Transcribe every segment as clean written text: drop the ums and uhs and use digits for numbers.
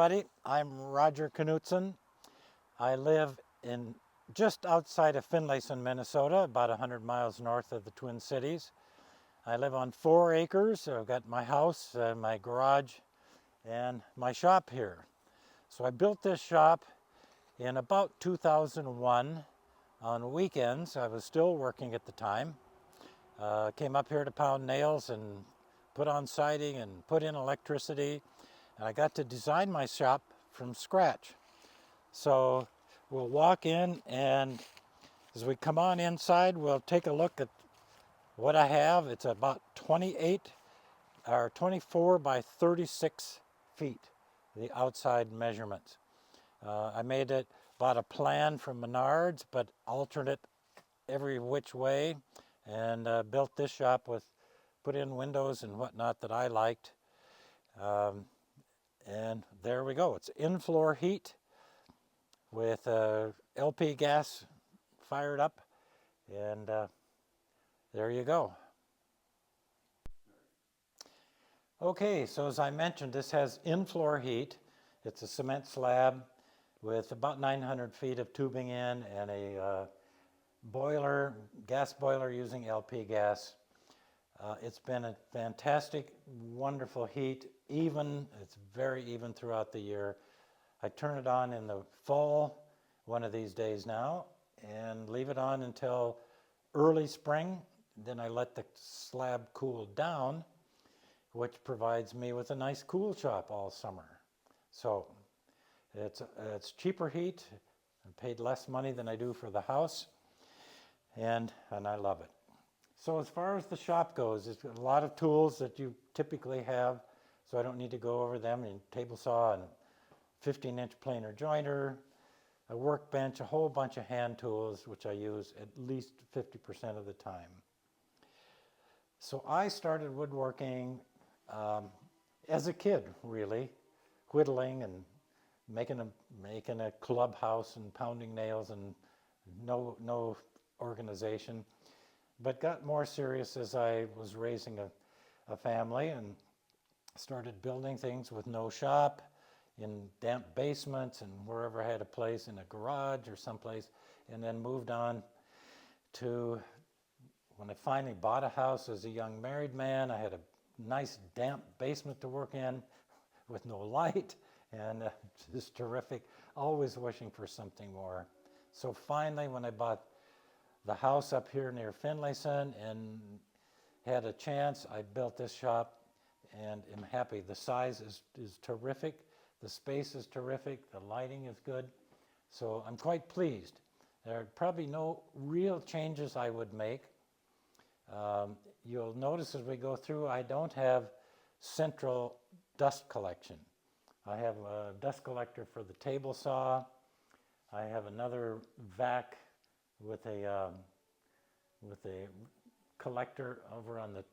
everybody. I'm Roger Knutson. I live in just outside of Finlayson, Minnesota, about 100 miles north of the Twin Cities. I live on 4 acres. I've got my house, my garage, and my shop here. So I built this shop in about 2001 on weekends. I was still working at the time. Came up here to pound nails and put on siding and put in electricity. And I got to design my shop from scratch. So we'll walk in, and as we come on inside, we'll take a look at what I have. It's about 28 or 24 by 36 feet, the outside measurements. I made it, bought a plan from Menards, but altered it every which way, and built this shop with, put in windows and whatnot that I liked. And there we go. It's in-floor heat with LP gas fired up, and there you go. Okay, so as I mentioned, this has in-floor heat. It's a cement slab with about 900 feet of tubing in and a boiler, gas boiler using LP gas. It's been a fantastic, wonderful heat, even. It's very even throughout the year. I turn it on in the fall, one of these days now, and leave it on until early spring. Then I let the slab cool down, which provides me with a nice cool shop all summer. So it's cheaper heat. I paid less money than I do for the house, and I love it. So as far as the shop goes, it's got a lot of tools that you typically have, so I don't need to go over them. And table saw and 15-inch planer jointer, a workbench, a whole bunch of hand tools, which I use at least 50% of the time. So I started woodworking as a kid, really, whittling and making a clubhouse and pounding nails, and no organization. But got more serious as I was raising a family and started building things with no shop, in damp basements and wherever I had a place, in a garage or someplace, and then moved on to when I finally bought a house as a young married man. I had a nice damp basement to work in with no light, and just terrific, always wishing for something more. So finally, when I bought the house up here near Finlayson and had a chance, I built this shop and am happy. The size is terrific, the space is terrific, the lighting is good, so I'm quite pleased. There are probably no real changes I would make. You'll notice as we go through, I don't have central dust collection. I have a dust collector for the table saw. I have another vac with a collector over on the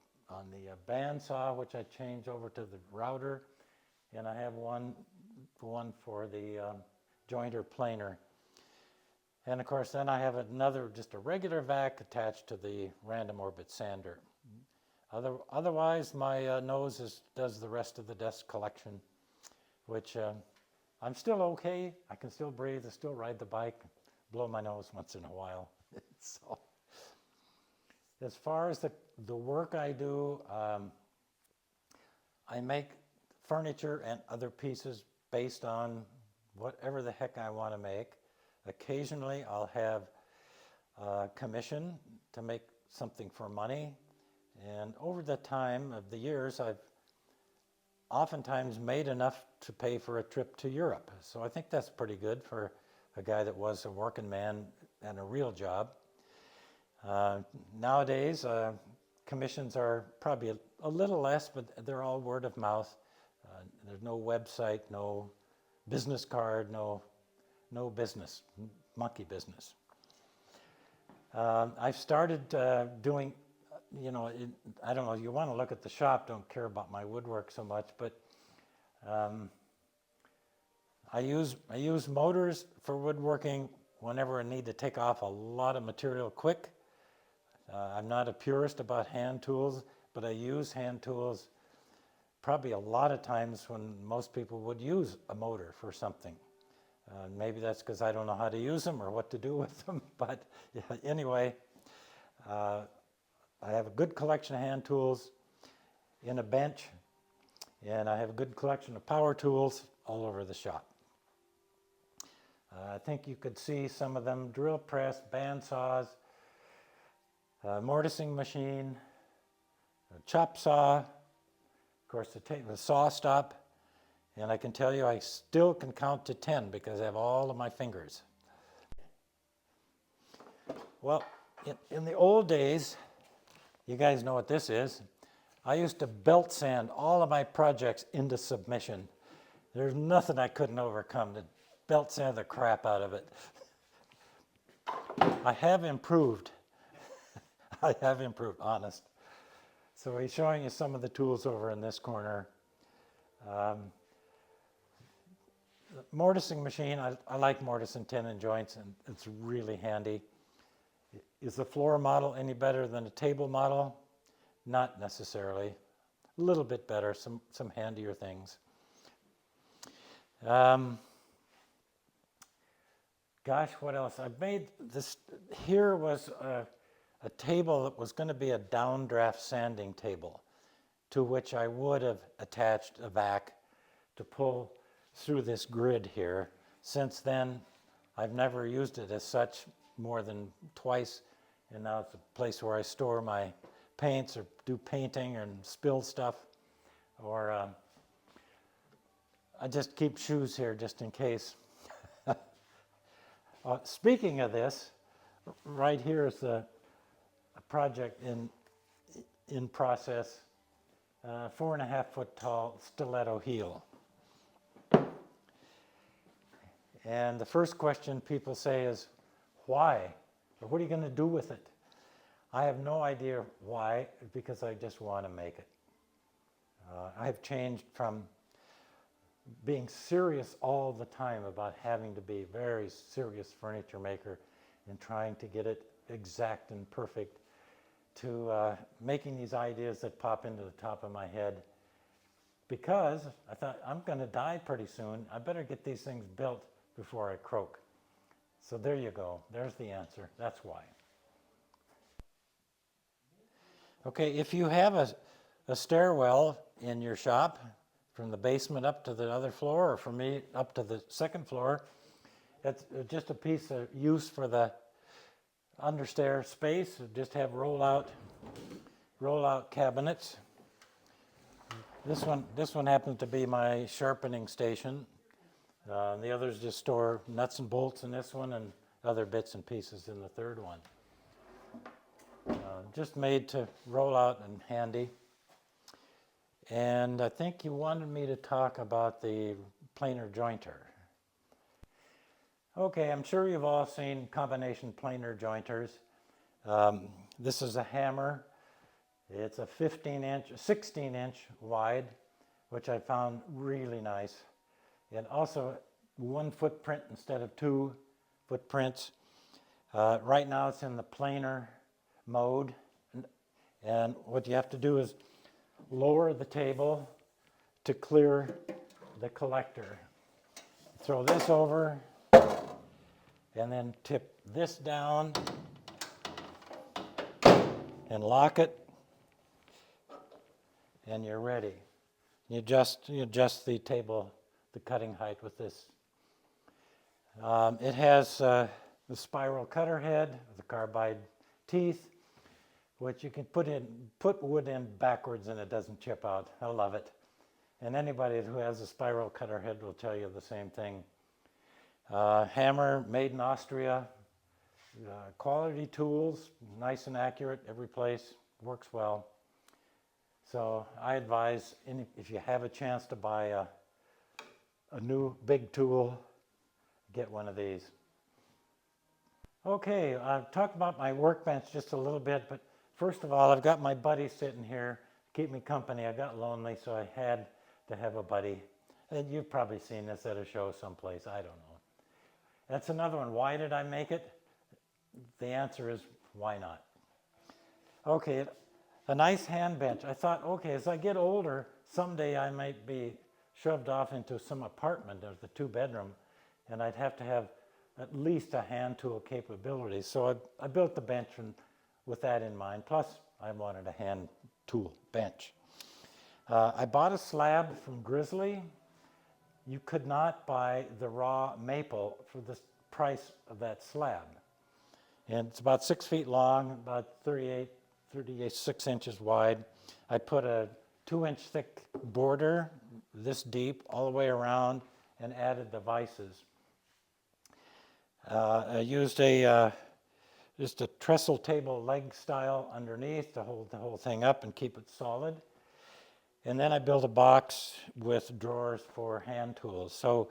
bandsaw, which I change over to the router, and I have one for the jointer planer. And of course, then I have another, just a regular vac attached to the random orbit sander. Otherwise, my nose does the rest of the dust collection, which I'm still okay. I can still breathe. I still ride the bike, blow my nose once in a while. So, as far as the work I do, I make furniture and other pieces based on whatever the heck I want to make. Occasionally, I'll have a commission to make something for money. And over the time of the years, I've oftentimes made enough to pay for a trip to Europe. So I think that's pretty good for a guy that was a working man and a real job. Nowadays, commissions are probably a little less, but they're all word of mouth. There's no website, no business card, no business, monkey business. I've started doing, I don't know, you want to look at the shop, don't care about my woodwork so much, but I use motors for woodworking whenever I need to take off a lot of material quick. I'm not a purist about hand tools, but I use hand tools probably a lot of times when most people would use a motor for something. Maybe that's because I don't know how to use them or what to do with them, but yeah, anyway, I have a good collection of hand tools in a bench, and I have a good collection of power tools all over the shop. I think you could see some of them: drill press, band saws, mortising machine, a chop saw, of course the saw stop, and I can tell you I still can count to 10 because I have all of my fingers. Well, in the old days, you guys know what this is, I used to belt sand all of my projects into submission. There's nothing I couldn't overcome to belt sand the crap out of it. I have improved. I have improved, honest. So he's showing you some of the tools over in this corner. Mortising machine, I like mortising tenon joints, and it's really handy. Is the floor model any better than a table model? Not necessarily. A little bit better, some handier things. Gosh, what else? I've made this, here was a table that was going to be a downdraft sanding table, to which I would have attached a vac to pull through this grid here. Since then, I've never used it as such more than twice, and now it's a place where I store my paints or do painting and spill stuff, or I just keep shoes here just in case. Speaking of this, right here is a project in process, 4.5 foot tall stiletto heel. And the first question people say is, why? Or what are you going to do with it? I have no idea why, because I just want to make it. I have changed from being serious all the time about having to be a very serious furniture maker and trying to get it exact and perfect, to making these ideas that pop into the top of my head, because I thought, I'm going to die pretty soon. I better get these things built before I croak. So there you go. There's the answer. That's why. Okay, if you have a stairwell in your shop, from the basement up to the other floor, or for me up to the second floor, it's just a piece of use for the understair space. Just have roll-out cabinets. This one happens to be my sharpening station. The others just store nuts and bolts in this one, and other bits and pieces in the third one. Just made to roll out and handy. And I think you wanted me to talk about the planer jointer. Okay, I'm sure you've all seen combination planer jointers. This is a hammer. It's a 16-inch wide, which I found really nice. And also 1 footprint instead of 2 footprints. Right now it's in the planer mode. And what you have to do is lower the table to clear the collector. Throw this over, and then tip this down and lock it, and you're ready. You adjust the table, the cutting height with this. It has the spiral cutter head with the carbide teeth, which you can put wood in backwards and it doesn't chip out. I love it. And anybody who has a spiral cutter head will tell you the same thing. Hammer made in Austria. Quality tools, nice and accurate every place, works well. So I advise, if you have a chance to buy a new big tool, get one of these. Okay, I've talked about my workbench just a little bit, but first of all, I've got my buddy sitting here to keep me company. I got lonely, so I had to have a buddy. And you've probably seen this at a show someplace, I don't know. That's another one. Why did I make it? The answer is, why not? Okay, a nice hand bench. I thought, okay, as I get older, someday I might be shoved off into some apartment or the 2-bedroom, and I'd have to have at least a hand tool capability. So I built the bench with that in mind. Plus, I wanted a hand tool bench. I bought a slab from Grizzly. You could not buy the raw maple for the price of that slab. And it's about 6 feet long, about 36 inches wide. I put a 2-inch thick border, this deep, all the way around, and added the vices. I used just a trestle table leg style underneath to hold the whole thing up and keep it solid. And then I built a box with drawers for hand tools. So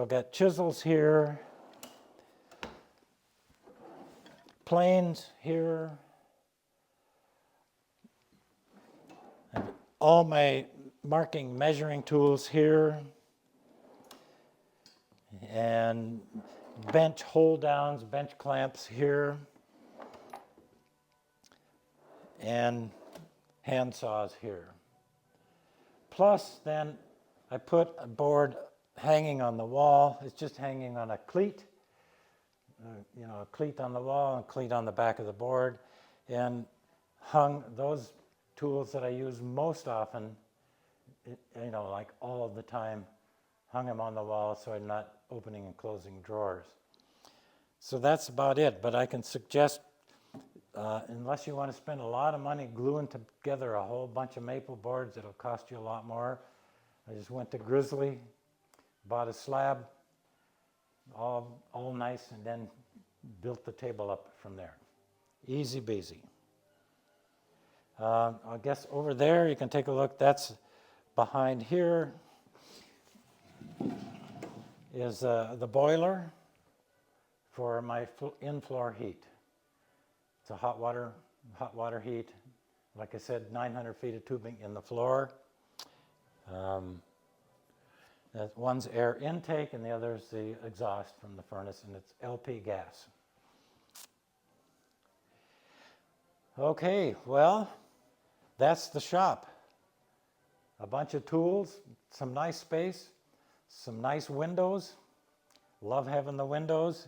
got chisels here, planes here, and all my marking measuring tools here, and bench hold downs, bench clamps here, and hand saws here. Plus then I put a board hanging on the wall. It's just hanging on a cleat, a cleat on the wall and a cleat on the back of the board, and hung those tools that I use most often, like all of the time, hung them on the wall so I'm not opening and closing drawers. So that's about it, but I can suggest, unless you want to spend a lot of money gluing together a whole bunch of maple boards, it'll cost you a lot more. I just went to Grizzly, bought a slab, all nice, and then built the table up from there. Easy beasy. I guess over there you can take a look. That's behind here is the boiler for my in-floor heat. It's a hot water heat. Like I said, 900 feet of tubing in the floor. That one's air intake and the other's the exhaust from the furnace, and it's LP gas. Okay, well, that's the shop. A bunch of tools, some nice space, some nice windows. Love having the windows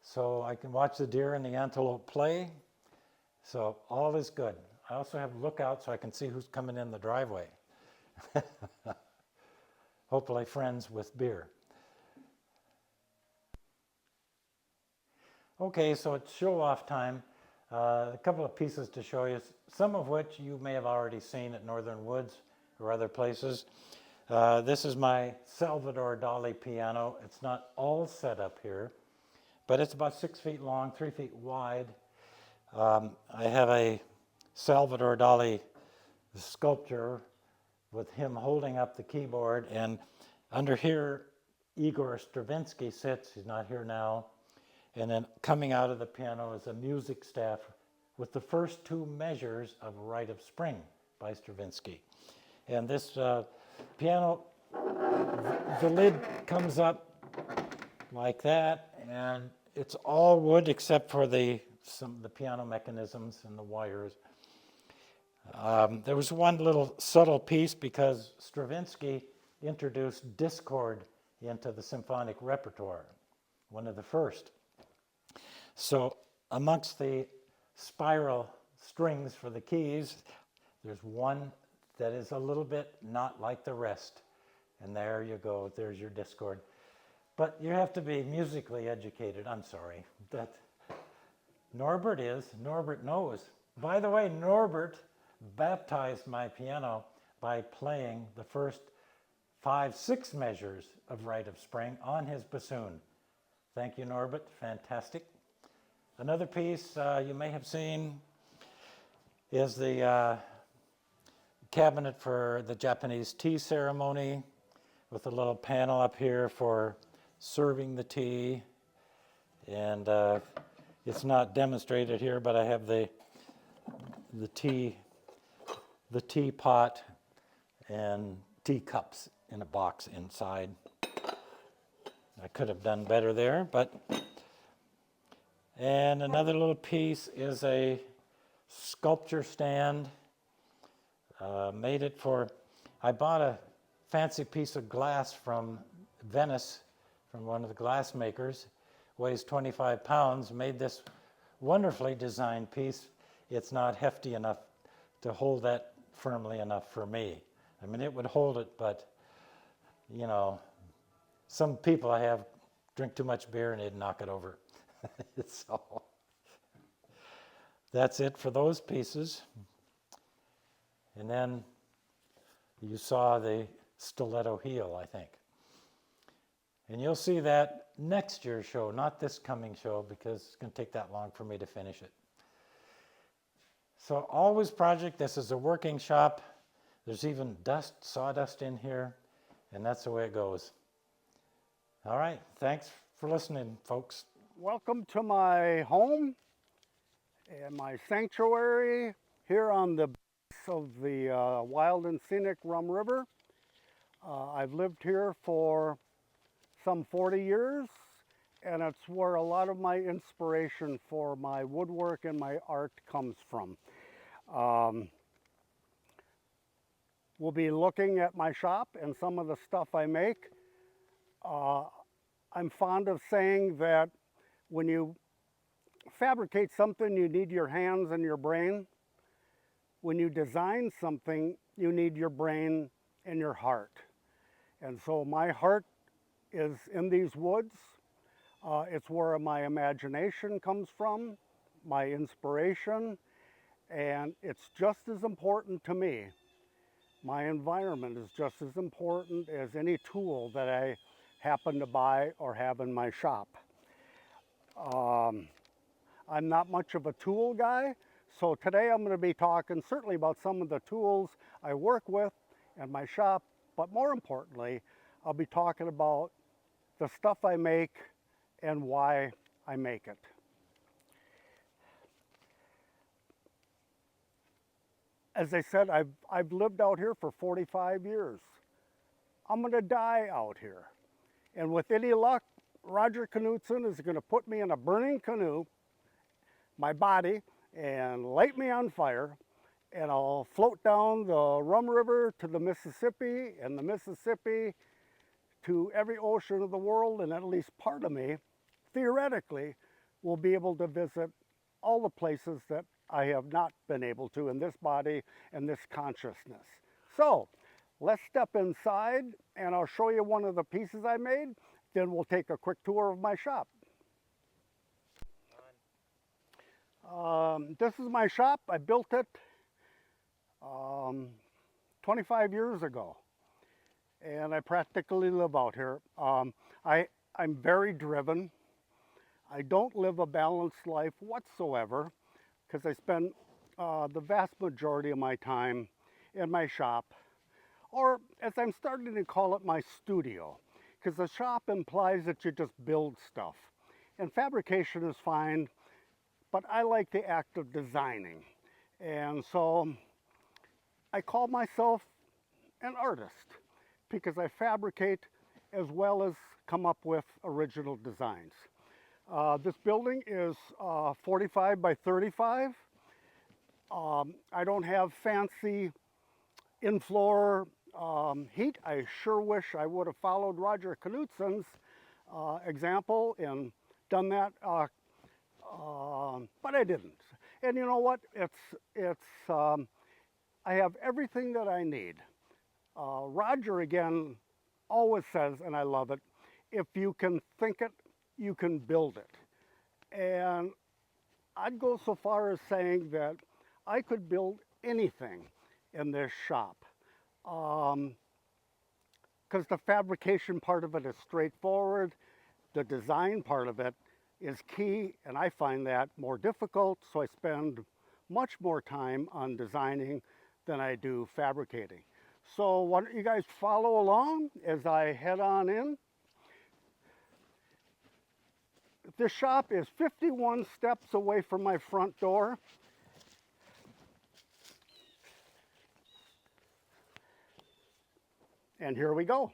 so I can watch the deer and the antelope play. So all is good. I also have lookouts so I can see who's coming in the driveway. Hopefully friends with beer. Okay, so it's show-off time. A couple of pieces to show you, some of which you may have already seen at Northern Woods or other places. This is my Salvador Dali piano. It's not all set up here, but it's about 6 feet long, 3 feet wide. I have a Salvador Dali sculpture with him holding up the keyboard, and under here Igor Stravinsky sits. He's not here now. And then coming out of the piano is a music staff with the first 2 measures of Rite of Spring by Stravinsky. And this piano, the lid comes up like that, and it's all wood except for the piano mechanisms and the wires. There was one little subtle piece because Stravinsky introduced discord into the symphonic repertoire, one of the first. So amongst the spiral strings for the keys, there's one that is a little bit not like the rest. And there you go, there's your discord. But you have to be musically educated. I'm sorry. Norbert knows. By the way, Norbert baptized my piano by playing the first 5-6 measures of Rite of Spring on his bassoon. Thank you, Norbert. Fantastic. Another piece you may have seen is the cabinet for the Japanese tea ceremony with a little panel up here for serving the tea. And it's not demonstrated here, but I have the teapot and teacups in a box inside. I could have done better there, but. And another little piece is a sculpture stand. Made it for, I bought a fancy piece of glass from Venice, from one of the glass makers, weighs 25 pounds, made this wonderfully designed piece. It's not hefty enough to hold that firmly enough for me. I mean, it would hold it, but, you know, some people I have drink too much beer and they'd knock it over. So that's it for those pieces. And then you saw the stiletto heel, I think. And you'll see that next year's show, not this coming show, because it's going to take that long for me to finish it. So always project, this is a working shop. There's even dust, sawdust in here, and that's the way it goes. All right, thanks for listening, folks. Welcome to my home and my sanctuary here on the base of the wild and scenic Rum River. I've lived here for some 40 years, and it's where a lot of my inspiration for my woodwork and my art comes from. We'll be looking at my shop and some of the stuff I make. I'm fond of saying that when you fabricate something, you need your hands and your brain. When you design something, you need your brain and your heart. And so my heart is in these woods. It's where my imagination comes from, my inspiration, and it's just as important to me. My environment is just as important as any tool that I happen to buy or have in my shop. I'm not much of a tool guy, so today I'm going to be talking certainly about some of the tools I work with in my shop, but more importantly, I'll be talking about the stuff I make and why I make it. As I said, I've lived out here for 45 years. I'm going to die out here. And with any luck, Roger Knudsen is going to put me in a burning canoe, my body, and light me on fire, and I'll float down the Rum River to the Mississippi, and the Mississippi to every ocean of the world, and at least part of me, theoretically, will be able to visit all the places that I have not been able to in this body and this consciousness. So, let's step inside, and I'll show you one of the pieces I made, then we'll take a quick tour of my shop. This is my shop. I built it 25 years ago, and I practically live out here. I'm very driven. I don't live a balanced life whatsoever because I spend the vast majority of my time in my shop, or as I'm starting to call it, my studio, because the shop implies that you just build stuff. And fabrication is fine, but I like the act of designing. And so I call myself an artist because I fabricate as well as come up with original designs. This building is 45 by 35. I don't have fancy in-floor heat. I sure wish I would have followed Roger Knudsen's example and done that, but I didn't. And you know what? I have everything that I need. Roger, again, always says, and I love it, if you can think it, you can build it. And I'd go so far as saying that I could build anything in this shop. Because the fabrication part of it is straightforward, the design part of it is key, and I find that more difficult, so I spend much more time on designing than I do fabricating. So why don't you guys follow along as I head on in. This shop is 51 steps away from my front door. And here we go.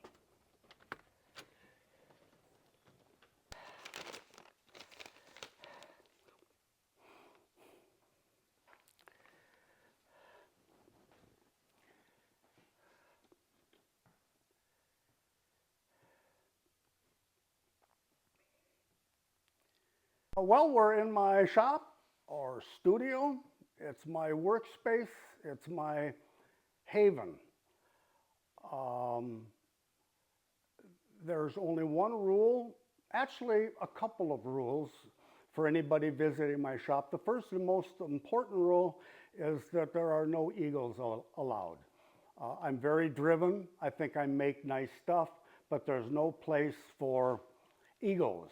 Well, we're in my shop or studio. It's my workspace. It's my haven. Um, there's only one rule, actually a couple of rules for anybody visiting my shop. The first and most important rule is that there are no egos allowed. I'm very driven. I think I make nice stuff, but there's no place for egos.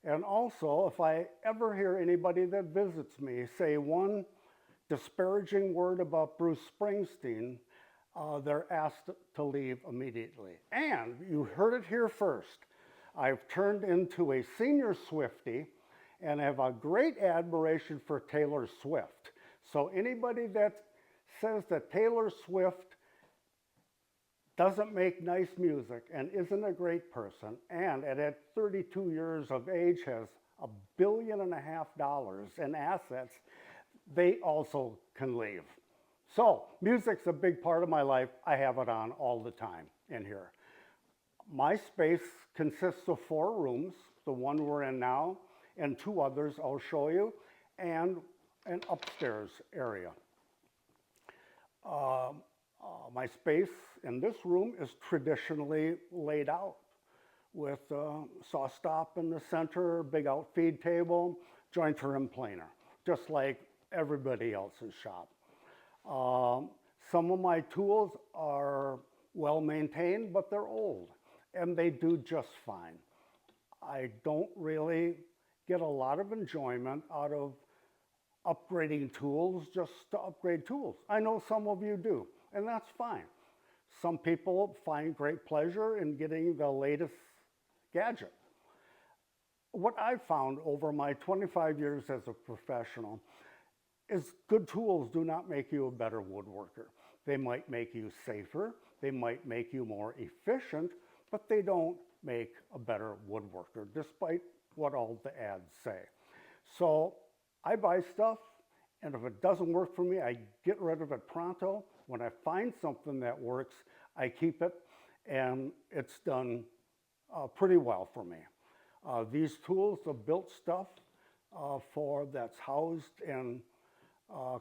And also, if I ever hear anybody that visits me say one disparaging word about Bruce Springsteen, they're asked to leave immediately. And you heard it here first. I've turned into a senior Swiftie and have a great admiration for Taylor Swift. So anybody that says that Taylor Swift doesn't make nice music and isn't a great person, and at 32 years of age has $1.5 billion in assets, they also can leave. So music's a big part of my life. I have it on all the time in here. My space consists of 4 rooms, the one we're in now, and 2 others I'll show you, and an upstairs area. My space in this room is traditionally laid out with a saw stop in the center, big outfeed table, jointer and planer, just like everybody else's shop. Some of my tools are well maintained, but they're old, and they do just fine. I don't really get a lot of enjoyment out of upgrading tools just to upgrade tools. I know some of you do, and that's fine. Some people find great pleasure in getting the latest gadget. What I've found over my 25 years as a professional is good tools do not make you a better woodworker. They might make you safer, they might make you more efficient, but they don't make a better woodworker, despite what all the ads say. So I buy stuff, and if it doesn't work for me, I get rid of it pronto. When I find something that works, I keep it, and it's done pretty well for me. These tools are built stuff that's housed in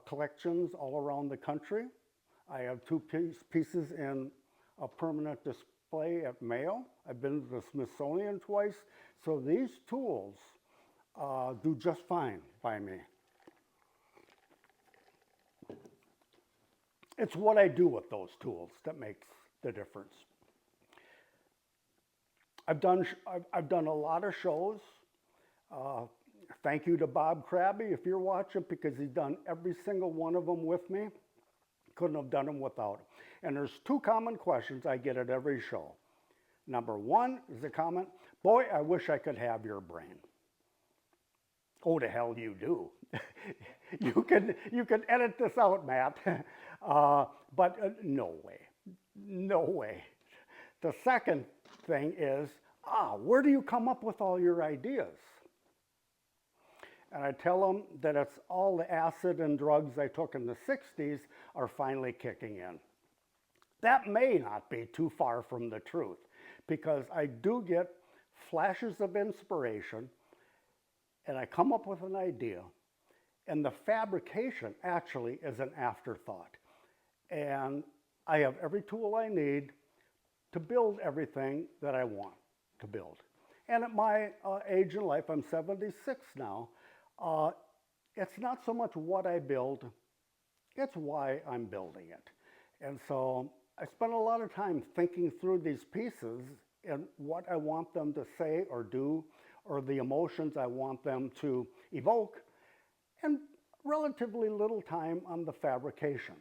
collections all around the country. I have 2 pieces in a permanent display at Mayo. I've been to the Smithsonian twice. So these tools do just fine by me. It's what I do with those tools that makes the difference. I've done a lot of shows. Thank you to Bob Crabby if you're watching, because he's done every single one of them with me. Couldn't have done them without him. And there's 2 common questions I get at every show. Number 1 is the comment, boy, I wish I could have your brain. Oh, the hell you do. You can edit this out, Matt. But no way, no way. The second thing is, where do you come up with all your ideas? And I tell them that it's all the acid and drugs I took in the 60s are finally kicking in. That may not be too far from the truth, because I do get flashes of inspiration, and I come up with an idea, and the fabrication actually is an afterthought. And I have every tool I need to build everything that I want to build. And at my age in life, I'm 76 now, it's not so much what I build, it's why I'm building it. And so I spend a lot of time thinking through these pieces and what I want them to say or do, or the emotions I want them to evoke, and relatively little time on the fabrication.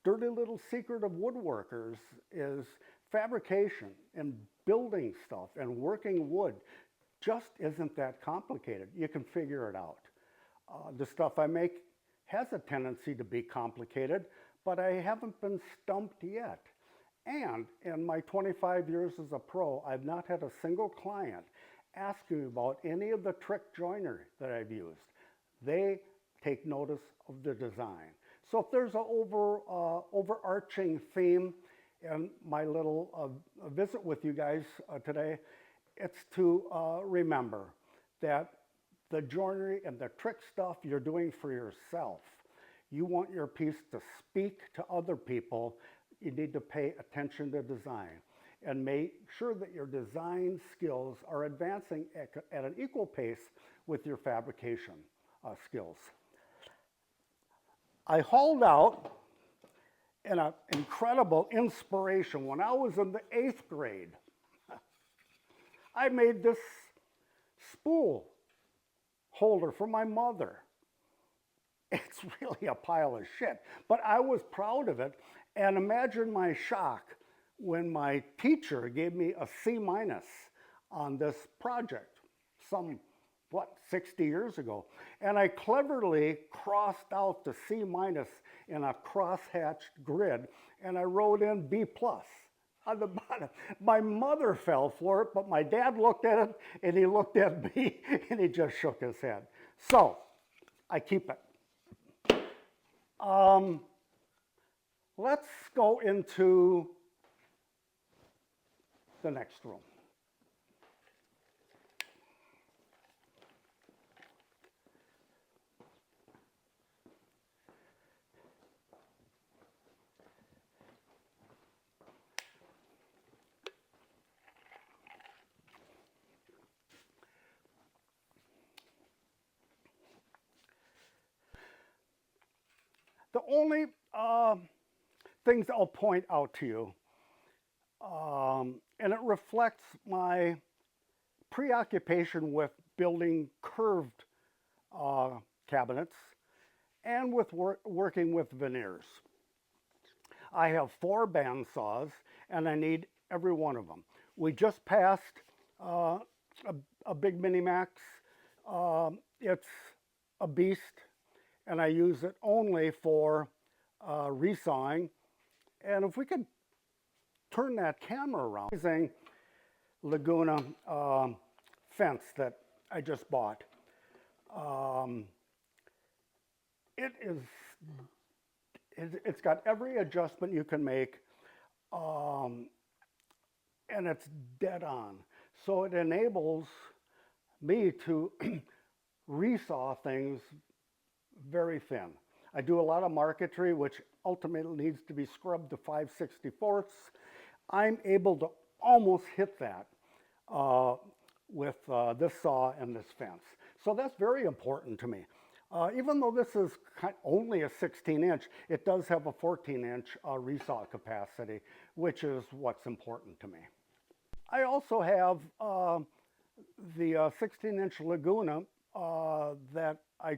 Dirty little secret of woodworkers is fabrication and building stuff and working wood just isn't that complicated. You can figure it out. The stuff I make has a tendency to be complicated, but I haven't been stumped yet. And in my 25 years as a pro, I've not had a single client ask me about any of the trick joinery that I've used. They take notice of the design. So if there's an overarching theme in my little visit with you guys today, it's to remember that the joinery and the trick stuff you're doing for yourself. You want your piece to speak to other people. You need to pay attention to design and make sure that your design skills are advancing at an equal pace with your fabrication skills. I hauled out an incredible inspiration when I was in the 8th grade. I made this spool holder for my mother. It's really a pile of shit, but I was proud of it. And imagine my shock when my teacher gave me a C- on this project, 60 years ago. And I cleverly crossed out the C- in a cross-hatched grid, and I wrote in B+ on the bottom. My mother fell for it, but my dad looked at it, and he looked at me, and he just shook his head. So I keep it. Let's go into the next room. The only things I'll point out to you, and it reflects my preoccupation with building curved cabinets and with working with veneers. I have 4 bandsaws, and I need every one of them. We just passed a big Minimax. It's a beast, and I use it only for resawing. And if we could turn that camera around, using Laguna fence that I just bought. It's got every adjustment you can make, and it's dead on. So it enables me to resaw things very thin. I do a lot of marquetry, which ultimately needs to be scrubbed to 5/64. I'm able to almost hit that with this saw and this fence. So that's very important to me. Even though this is only a 16-inch, it does have a 14-inch resaw capacity, which is what's important to me. I also have the 16-inch Laguna that I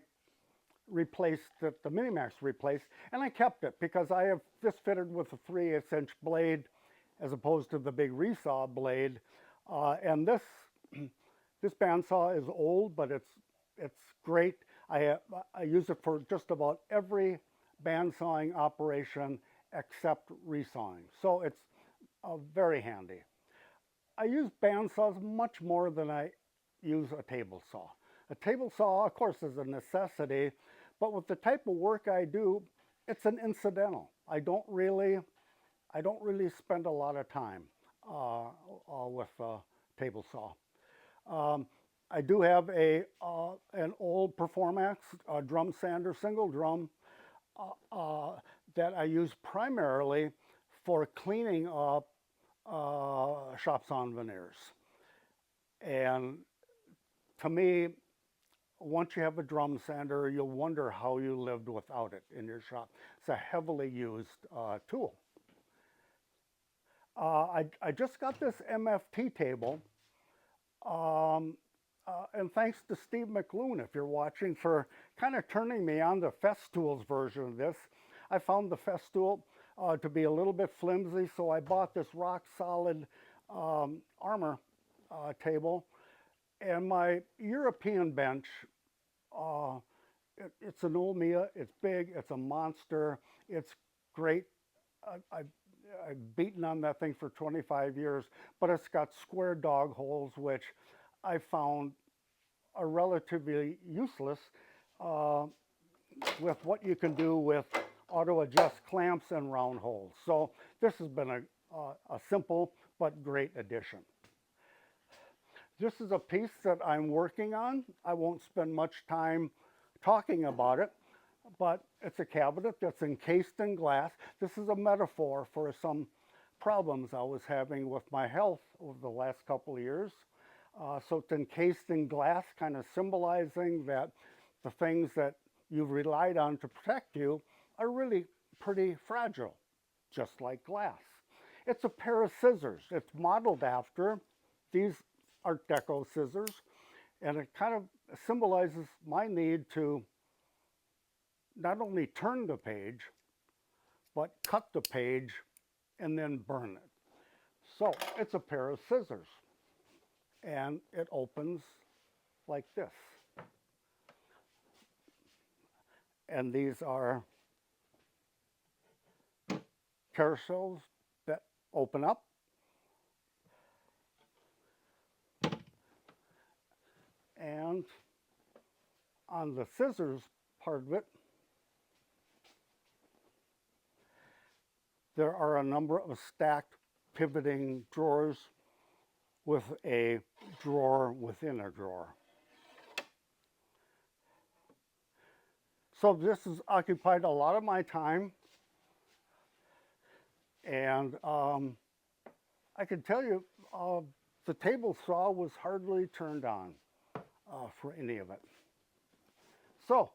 replaced, that the Minimax replaced, and I kept it because I have this fitted with a 3/8-inch blade as opposed to the big resaw blade. And this bandsaw is old, but it's great. I use it for just about every bandsawing operation except resawing. So it's very handy. I use bandsaws much more than I use a table saw. A table saw, of course, is a necessity, but with the type of work I do, it's an incidental. I don't really spend a lot of time with a table saw. I do have an old Performax drum sander, single drum, that I use primarily for cleaning up shop sawn veneers. And to me, once you have a drum sander, you'll wonder how you lived without it in your shop. It's a heavily used tool. I just got this MFT table, and thanks to Steve McLoone, if you're watching, for kind of turning me on the Festool's version of this. I found the Festool to be a little bit flimsy, so I bought this rock solid armor table. And my European bench, it's an old Mia, it's big, it's a monster, it's great. I've beaten on that thing for 25 years, but it's got square dog holes, which I found are relatively useless with what you can do with auto adjust clamps and round holes. So this has been a simple but great addition. This is a piece that I'm working on. I won't spend much time talking about it, but it's a cabinet that's encased in glass. This is a metaphor for some problems I was having with my health over the last couple of years. So it's encased in glass, kind of symbolizing that the things that you've relied on to protect you are really pretty fragile, just like glass. It's a pair of scissors. It's modeled after these Art Deco scissors, and it kind of symbolizes my need to not only turn the page, but cut the page and then burn it. So it's a pair of scissors, and it opens like this. And these are carousels that open up. And on the scissors part of it, there are a number of stacked pivoting drawers with a drawer within a drawer. So this has occupied a lot of my time, and I can tell you the table saw was hardly turned on for any of it. So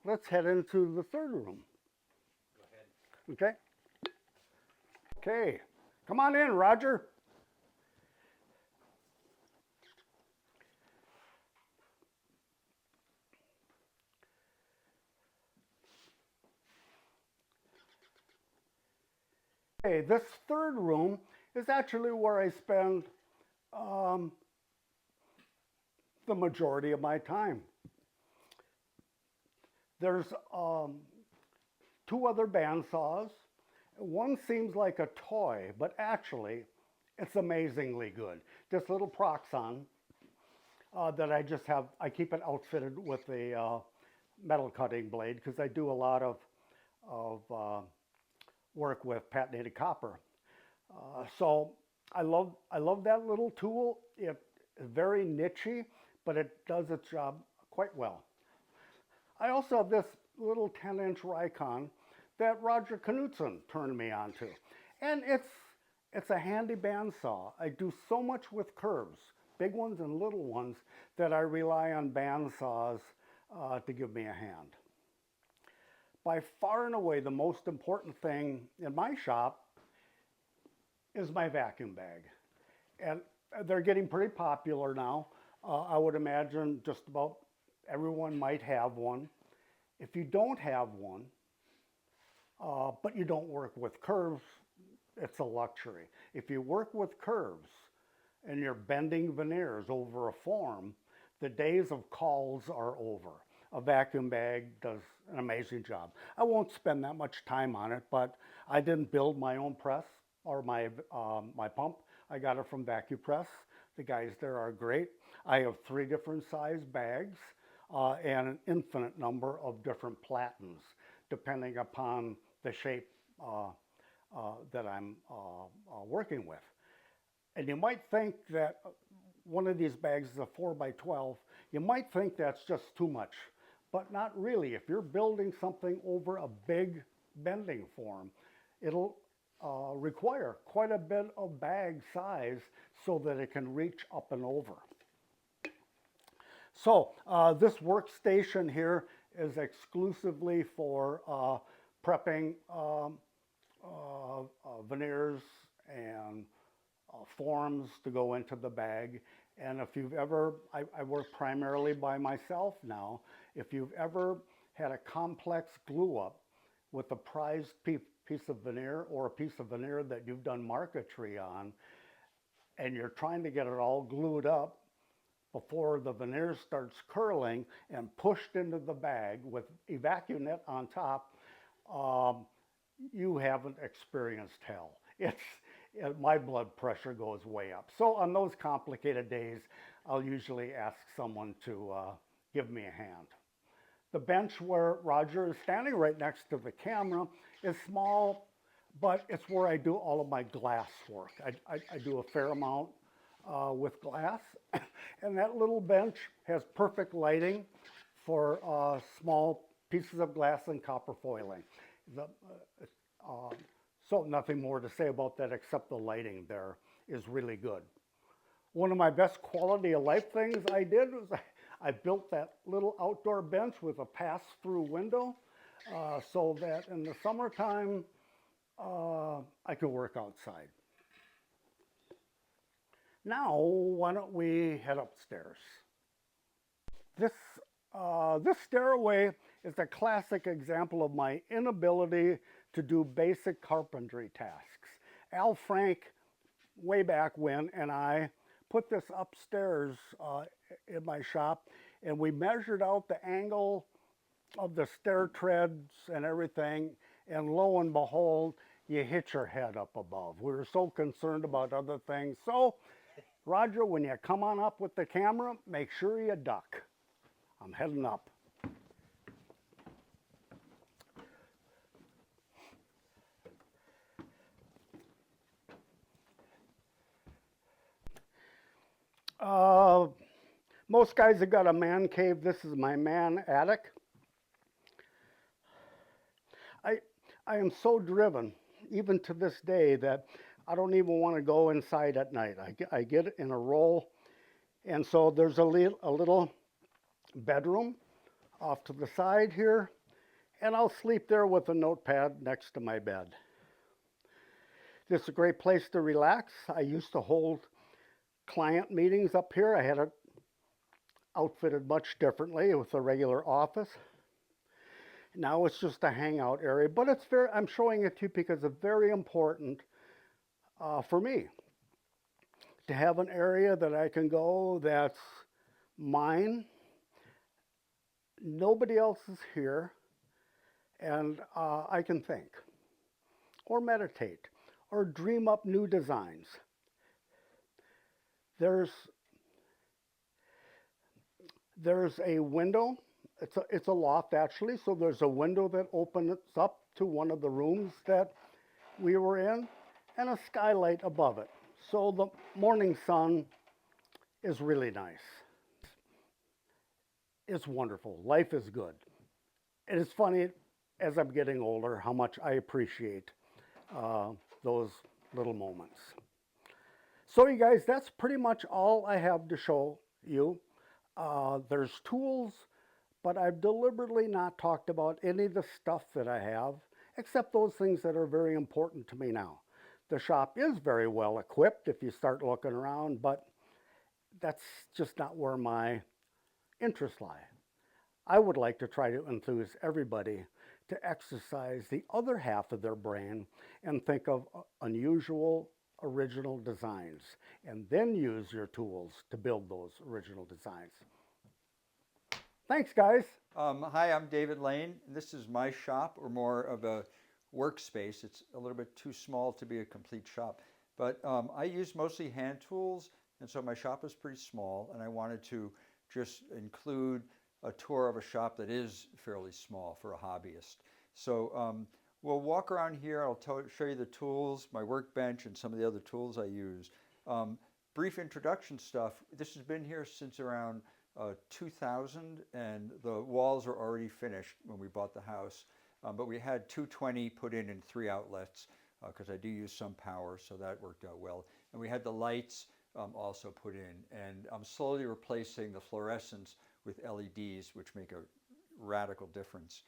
let's head into the third room. Go ahead. Okay. Okay, come on in, Roger. Okay, this third room is actually where I spend the majority of my time. There's two other bandsaws. One seems like a toy, but actually it's amazingly good. This little Proxon that I just have, I keep it outfitted with a metal cutting blade because I do a lot of work with patinated copper. So I love that little tool. It's very nichey, but it does its job quite well. I also have this little 10-inch Rikon that Roger Knutson turned me on to. And it's a handy bandsaw. I do so much with curves, big ones and little ones, that I rely on bandsaws to give me a hand. By far and away, the most important thing in my shop is my vacuum bag. And they're getting pretty popular now. I would imagine just about everyone might have one. If you don't have one, but you don't work with curves, it's a luxury. If you work with curves and you're bending veneers over a form, the days of calls are over. A vacuum bag does an amazing job. I won't spend that much time on it, but I didn't build my own press or my pump. I got it from VacuPress. The guys there are great. I have 3 different size bags and an infinite number of different platens, depending upon the shape that I'm working with. And you might think that one of these bags is a 4x12. You might think that's just too much, but not really. If you're building something over a big bending form, it'll require quite a bit of bag size so that it can reach up and over. So this workstation here is exclusively for prepping veneers and forms to go into the bag. And if you've ever, I work primarily by myself now, if you've ever had a complex glue up with a prized piece of veneer or a piece of veneer that you've done marquetry on, and you're trying to get it all glued up before the veneer starts curling and pushed into the bag with EvacuNet on top, you haven't experienced hell. My blood pressure goes way up. So on those complicated days, I'll usually ask someone to give me a hand. The bench where Roger is standing right next to the camera is small, but it's where I do all of my glass work. I do a fair amount with glass. And that little bench has perfect lighting for small pieces of glass and copper foiling. So nothing more to say about that except the lighting there is really good. One of my best quality of life things I did was I built that little outdoor bench with a pass-through window so that in the summertime I could work outside. Now, why don't we head upstairs? This stairway is a classic example of my inability to do basic carpentry tasks. Al Frank, way back when, and I put this upstairs in my shop, and we measured out the angle of the stair treads and everything, and lo and behold, you hit your head up above. We were so concerned about other things. So, Roger, when you come on up with the camera, make sure you duck. I'm heading up. Most guys have got a man cave. This is my man attic. I am so driven, even to this day, that I don't even want to go inside at night. I get in a roll, and so there's a little bedroom off to the side here, and I'll sleep there with a notepad next to my bed. This is a great place to relax. I used to hold client meetings up here. I had it outfitted much differently with a regular office. Now it's just a hangout area, but I'm showing it to you because it's very important for me to have an area that I can go that's mine. Nobody else is here, and I can think or meditate or dream up new designs. There's a window. It's a loft actually, so there's a window that opens up to one of the rooms that we were in, and a skylight above it. So the morning sun is really nice. It's wonderful. Life is good. It is funny as I'm getting older how much I appreciate those little moments. So you guys, that's pretty much all I have to show you. There's tools, but I've deliberately not talked about any of the stuff that I have, except those things that are very important to me now. The shop is very well equipped if you start looking around, but that's just not where my interests lie. I would like to try to enthuse everybody to exercise the other half of their brain and think of unusual, original designs, and then use your tools to build those original designs. Thanks, guys. Hi, I'm David Lane. This is my shop, or more of a workspace. It's a little bit too small to be a complete shop. But I use mostly hand tools, and so my shop is pretty small, and I wanted to just include a tour of a shop that is fairly small for a hobbyist. So we'll walk around here. I'll show you the tools, my workbench, and some of the other tools I use. Brief introduction stuff. This has been here since around 2000, and the walls were already finished when we bought the house. But we had 220 put in 3 outlets because I do use some power, so that worked out well. And we had the lights also put in. And I'm slowly replacing the fluorescents with LEDs, which make a radical difference.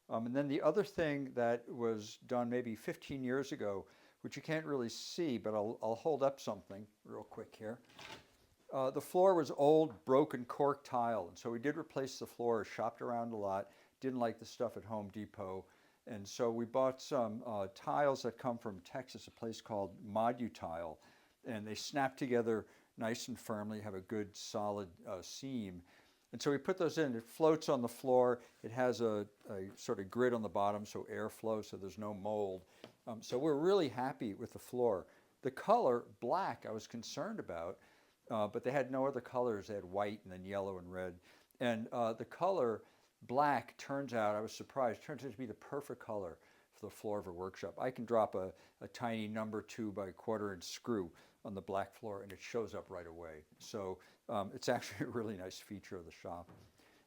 And then the other thing that was done maybe 15 years ago, which you can't really see, but I'll hold up something real quick here. The floor was old, broken cork tile, and so we did replace the floor, shopped around a lot, didn't like the stuff at Home Depot, and so we bought some tiles that come from Texas, a place called MWWG, and they snap together nice and firmly, have a good solid seam. And so we put those in. It floats on the floor. It has a sort of grid on the bottom, so air flows, so there's no mold. So we're really happy with the floor. The color, black, I was concerned about, but they had no other colors. They had white and then yellow and red. And the color, black, turns out, I was surprised, turns out to be the perfect color for the floor of a workshop. I can drop a tiny number 2 by 1/4 inch screw on the black floor, and it shows up right away. So it's actually a really nice feature of the shop.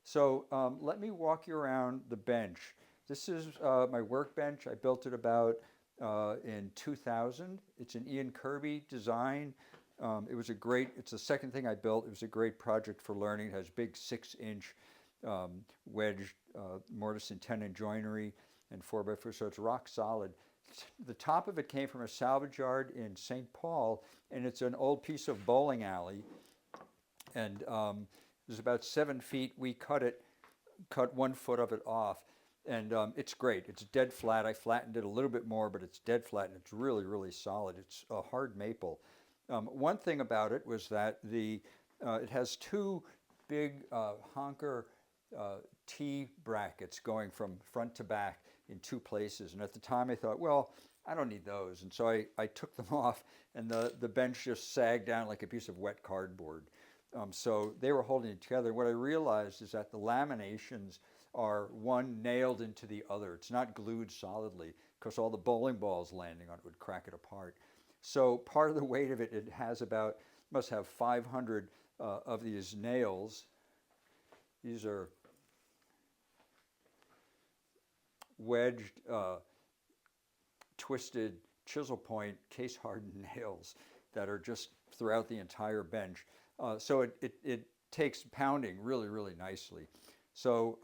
So let me walk you around the bench. This is my workbench. I built it about in 2000. It's an Ian Kirby design. It's the second thing I built. It was a great project for learning. It has big 6-inch wedged mortise and tenon joinery and 4x4, so it's rock solid. The top of it came from a salvage yard in St. Paul, and it's an old piece of bowling alley. And it was about 7 feet. We cut 1 foot of it off. And it's great. It's dead flat. I flattened it a little bit more, but it's dead flat, and it's really, really solid. It's a hard maple. One thing about it was that it has 2 big honker T brackets going from front to back in 2 places. And at the time I thought, well, I don't need those. And so I took them off, and the bench just sagged down like a piece of wet cardboard. So they were holding it together. What I realized is that the laminations are one nailed into the other. It's not glued solidly, because all the bowling balls landing on it would crack it apart. So part of the weight of it, must have 500 of these nails. These are wedged, twisted chisel point case hardened nails that are just throughout the entire bench. So it takes pounding really, really nicely. So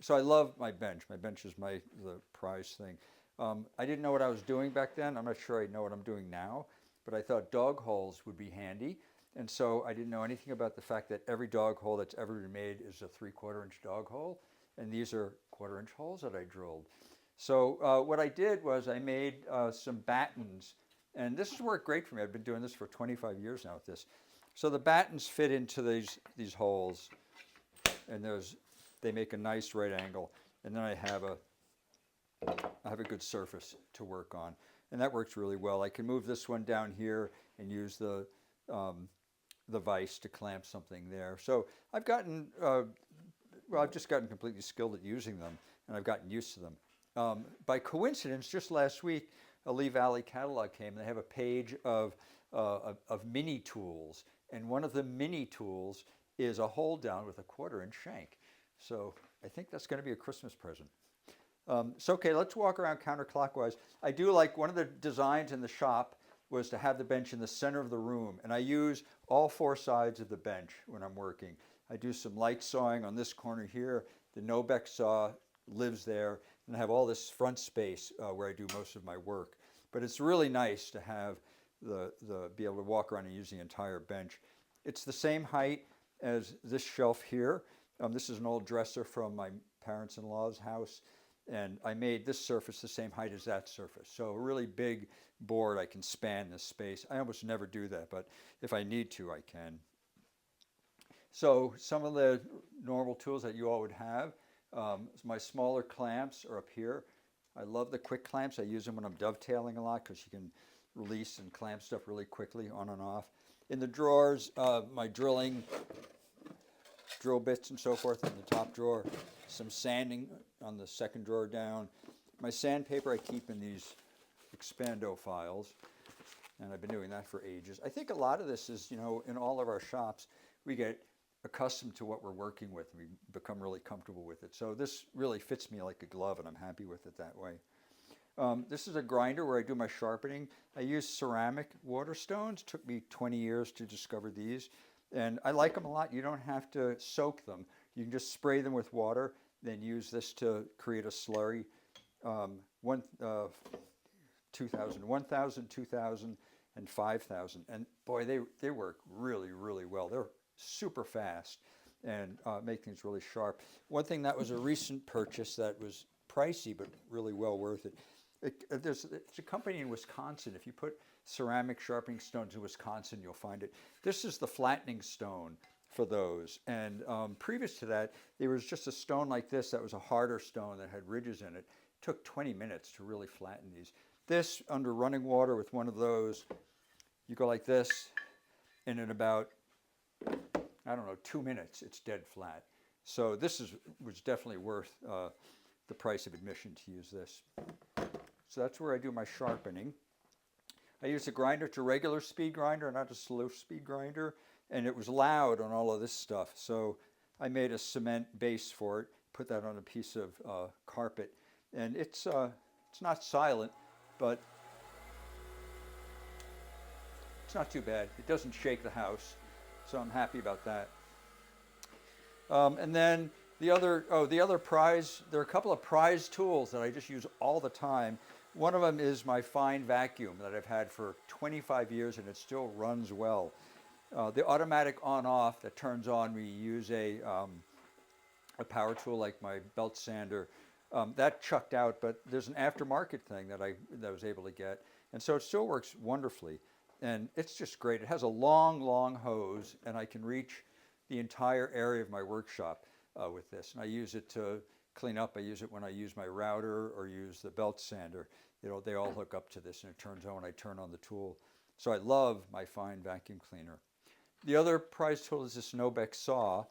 I love my bench. My bench is the prize thing. I didn't know what I was doing back then. I'm not sure I know what I'm doing now, but I thought dog holes would be handy. And so I didn't know anything about the fact that every dog hole that's ever been made is a 3/4 inch dog hole. And these are 1/4 inch holes that I drilled. So what I did was I made some battens. And this has worked great for me. I've been doing this for 25 years now with this. So the battens fit into these holes. And they make a nice right angle. And then I have a good surface to work on. And that works really well. I can move this one down here and use the vise to clamp something there. So I've just gotten completely skilled at using them, and I've gotten used to them. By coincidence, just last week, a Lee Valley catalog came, and they have a page of mini tools. And one of the mini tools is a hold down with a 1/4 inch shank. So I think that's going to be a Christmas present. So okay, let's walk around counterclockwise. I do like, one of the designs in the shop was to have the bench in the center of the room, and I use all 4 sides of the bench when I'm working. I do some light sawing on this corner here. The Nobeck saw lives there, and I have all this front space where I do most of my work. But it's really nice to have be able to walk around and use the entire bench. It's the same height as this shelf here. This is an old dresser from my parents-in-law's house, and I made this surface the same height as that surface. So a really big board, I can span this space. I almost never do that, but if I need to, I can. So some of the normal tools that you all would have, my smaller clamps are up here. I love the quick clamps. I use them when I'm dovetailing a lot, because you can release and clamp stuff really quickly on and off. In the drawers, my drill bits and so forth in the top drawer. Some sanding on the second drawer down. My sandpaper I keep in these Expando files, and I've been doing that for ages. I think a lot of this is, in all of our shops, we get accustomed to what we're working with. We become really comfortable with it. So this really fits me like a glove, and I'm happy with it that way. This is a grinder where I do my sharpening. I use ceramic water stones. It took me 20 years to discover these. And I like them a lot. You don't have to soak them. You can just spray them with water, then use this to create a slurry. 1,000, 2,000, and 5,000. And boy, they work really, really well. They're super fast and make things really sharp. One thing that was a recent purchase that was pricey but really well worth it. It's a company in Wisconsin. If you put ceramic sharpening stones in Wisconsin, you'll find it. This is the flattening stone for those. And previous to that, there was just a stone like this that was a harder stone that had ridges in it. It took 20 minutes to really flatten these. This, under running water with one of those, you go like this, and in about, 2 minutes, it's dead flat. So this was definitely worth the price of admission to use this. So that's where I do my sharpening. I used a grinder. It's a regular speed grinder, not a slow speed grinder, and it was loud on all of this stuff. So I made a cement base for it, put that on a piece of carpet, and it's not silent, but it's not too bad. It doesn't shake the house, so I'm happy about that. And then the other prize, there are a couple of prize tools that I just use all the time. One of them is my fine vacuum that I've had for 25 years and it still runs well. The automatic on-off that turns on when you use a power tool like my belt sander, that chucked out, but there's an aftermarket thing that I was able to get. And so it still works wonderfully. And it's just great. It has a long, long hose and I can reach the entire area of my workshop with this. And I use it to clean up. I use it when I use my router or use the belt sander. You know, they all hook up to this and it turns on when I turn on the tool. So I love my fine vacuum cleaner. The other prize tool is this Nobex saw,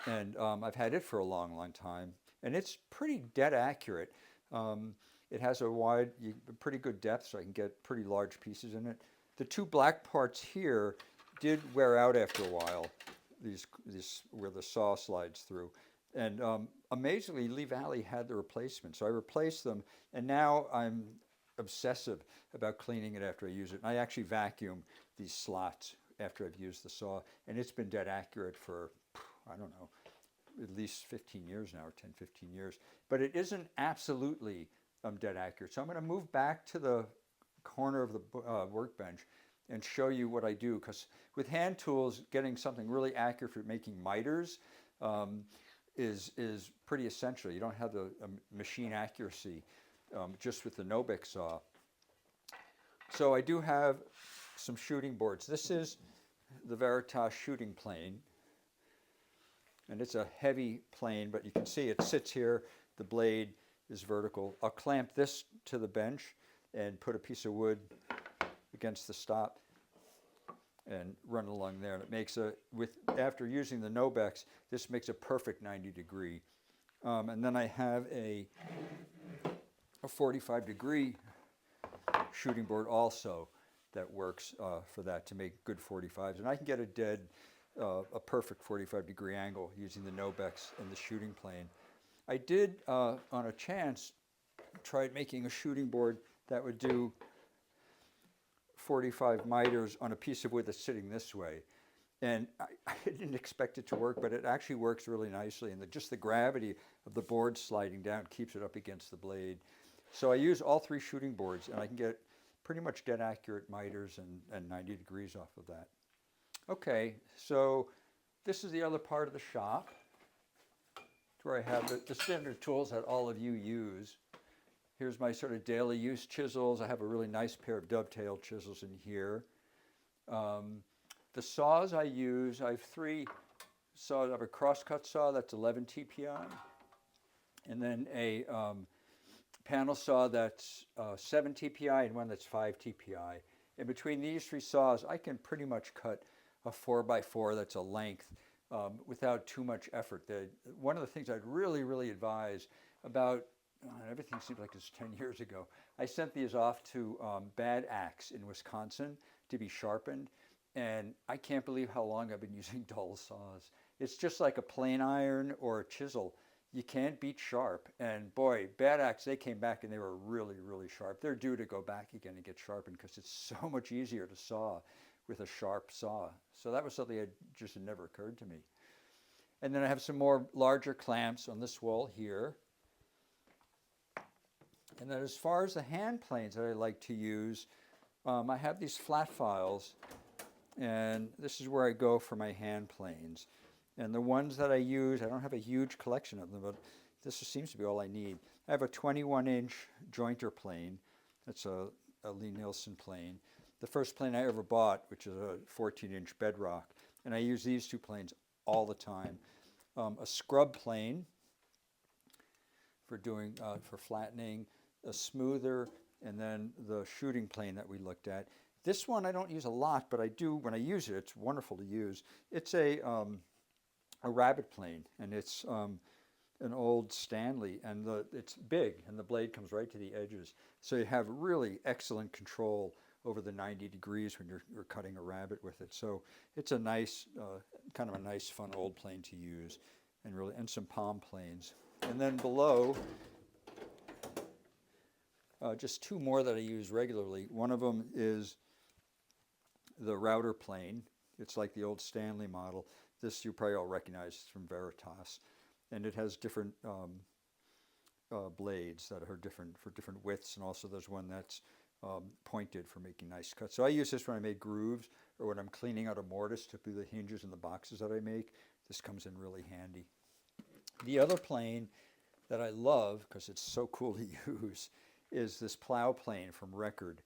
and I've had it for a long, long time. And it's pretty dead accurate. It has a pretty good depth, so I can get pretty large pieces in it. The two black parts here did wear out after a while. These where the saw slides through. And amazingly, Lee Valley had the replacement. So I replaced them, and now I'm obsessive about cleaning it after I use it. And I actually vacuum these slots after I've used the saw, and it's been dead accurate for, I don't know, at least 15 years now, or 10, 15 years. But it isn't absolutely dead accurate. So I'm going to move back to the corner of the workbench and show you what I do, because with hand tools, getting something really accurate for making miters is pretty essential. You don't have the machine accuracy just with the Nobex saw. So I do have some shooting boards. This is the Veritas shooting plane, and it's a heavy plane, but you can see it sits here. The blade is vertical. I'll clamp this to the bench and put a piece of wood against the stop and run along there. And it makes after using the Nobex, this makes a perfect 90-degree. And then I have a 45-degree shooting board also that works for that, to make good 45s. And I can get a perfect 45-degree angle using the Nobex and the shooting plane. I did, on a chance, try making a shooting board that would do 45 miters on a piece of wood that's sitting this way. And I didn't expect it to work, but it actually works really nicely. And just the gravity of the board sliding down keeps it up against the blade. So I use all three shooting boards, and I can get pretty much dead accurate miters and 90 degrees off of that. Okay, so this is the other part of the shop. It's where I have the standard tools that all of you use. Here's my sort of daily use chisels. I have a really nice pair of dovetail chisels in here. The saws I use, I have three saws. I have a crosscut saw that's 11 TPI, and then a panel saw that's 7 TPI and one that's 5 TPI. And between these three saws, I can pretty much cut a 4x4 that's a length without too much effort. One of the things I'd really, really advise about, everything seems like it's 10 years ago, I sent these off to Bad Axe in Wisconsin to be sharpened. And I can't believe how long I've been using dull saws. It's just like a plane iron or a chisel. You can't beat sharp. And boy, Bad Axe, they came back and they were really, really sharp. They're due to go back again and get sharpened because it's so much easier to saw with a sharp saw. So that was something that just had never occurred to me. And then I have some more larger clamps on this wall here. And then as far as the hand planes that I like to use, I have these flat files. And this is where I go for my hand planes. And the ones that I use, I don't have a huge collection of them, but this seems to be all I need. I have a 21-inch jointer plane. That's a Lee Nielsen plane. The first plane I ever bought, which is a 14-inch bedrock. And I use these two planes all the time. A scrub plane for flattening, a smoother, and then the shooting plane that we looked at. This one I don't use a lot, but I do when I use it. It's wonderful to use. It's a rabbit plane, and it's an old Stanley, and it's big, and the blade comes right to the edges. So you have really excellent control over the 90 degrees when you're cutting a rabbet with it. So it's a nice, kind of a nice, fun old plane to use, and some palm planes. And then below, just two more that I use regularly. One of them is the router plane. It's like the old Stanley model. This you probably all recognize from Veritas. And it has different blades that are different for different widths, and also there's one that's pointed for making nice cuts. So I use this when I make grooves or when I'm cleaning out a mortise to do the hinges and the boxes that I make. This comes in really handy. The other plane that I love, because it's so cool to use, is this plow plane from Record.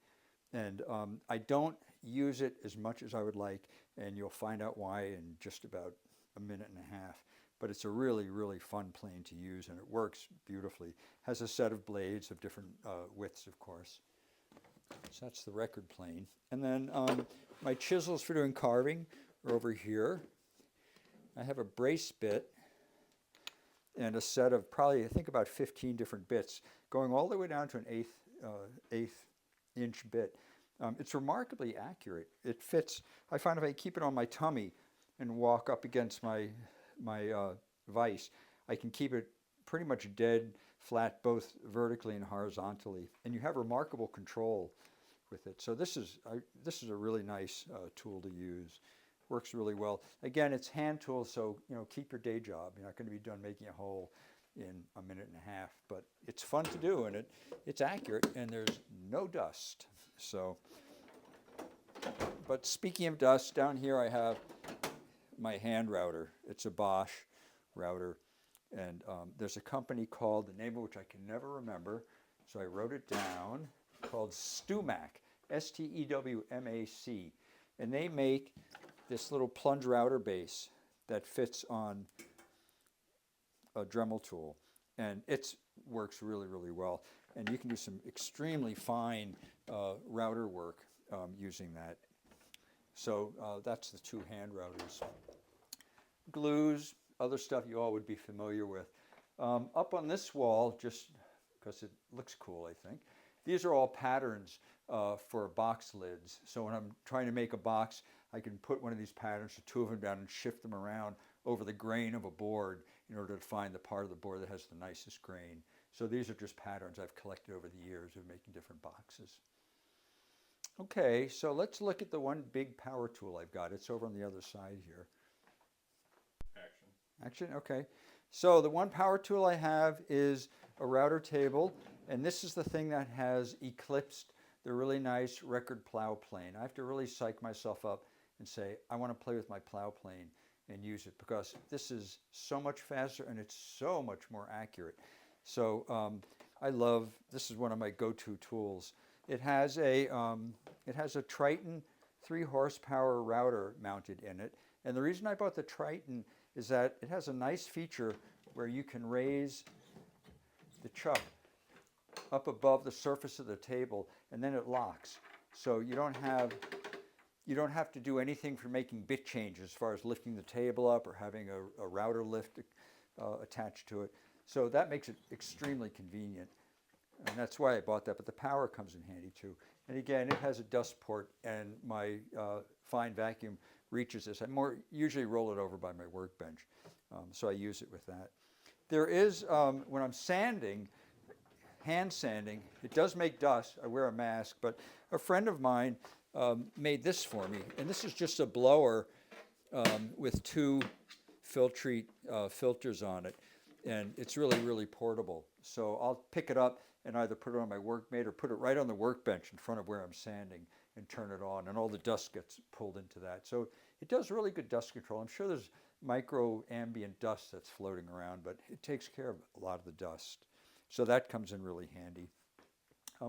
And I don't use it as much as I would like, and you'll find out why in just about a minute and a half. But it's a really, really fun plane to use, and it works beautifully. Has a set of blades of different widths, of course. So that's the Record plane. And then my chisels for doing carving are over here. I have a brace bit and a set of probably, I think, about 15 different bits, going all the way down to an eighth inch bit. It's remarkably accurate. It fits. I find if I keep it on my tummy and walk up against my vise, I can keep it pretty much dead flat, both vertically and horizontally, and you have remarkable control with it. So this is a really nice tool to use. Works really well. Again, it's hand tool, so keep your day job. You're not going to be done making a hole in a minute and a half, but it's fun to do, and it's accurate, and there's no dust. So, but speaking of dust, down here I have my hand router. It's a Bosch router, and there's a company called, the name of which I can never remember, so I wrote it down, called Stewmac, S-T-E-W-M-A-C, and they make this little plunge router base that fits on a Dremel tool, and it works really, really well, and you can do some extremely fine router work using that. So that's the two hand routers. Glues, other stuff you all would be familiar with. Up on this wall, just because it looks cool, I think, these are all patterns for box lids. So when I'm trying to make a box, I can put one of these patterns, or two of them down, and shift them around over the grain of a board in order to find the part of the board that has the nicest grain. So these are just patterns I've collected over the years of making different boxes. Okay, so let's look at the one big power tool I've got. It's over on the other side here. Action, okay. So the one power tool I have is a router table, and this is the thing that has eclipsed the really nice Record plow plane. I have to really psych myself up and say, I want to play with my plow plane and use it, because this is so much faster and it's so much more accurate. So I love, this is one of my go-to tools. It has a Triton 3 horsepower router mounted in it. And the reason I bought the Triton is that it has a nice feature where you can raise the chuck up above the surface of the table, and then it locks. So you don't have to do anything for making bit changes as far as lifting the table up or having a router lift attached to it. So that makes it extremely convenient. And that's why I bought that, but the power comes in handy too. And again, it has a dust port, and my fine vacuum reaches this. I usually roll it over by my workbench, so I use it with that. There is, when I'm sanding, hand sanding, it does make dust. I wear a mask, but a friend of mine made this for me, and this is just a blower with two Filtrete filters on it, and it's really, really portable. So I'll pick it up and either put it on my workmate or put it right on the workbench in front of where I'm sanding and turn it on, and all the dust gets pulled into that. So it does really good dust control. I'm sure there's micro ambient dust that's floating around, but it takes care of a lot of the dust. So that comes in really handy.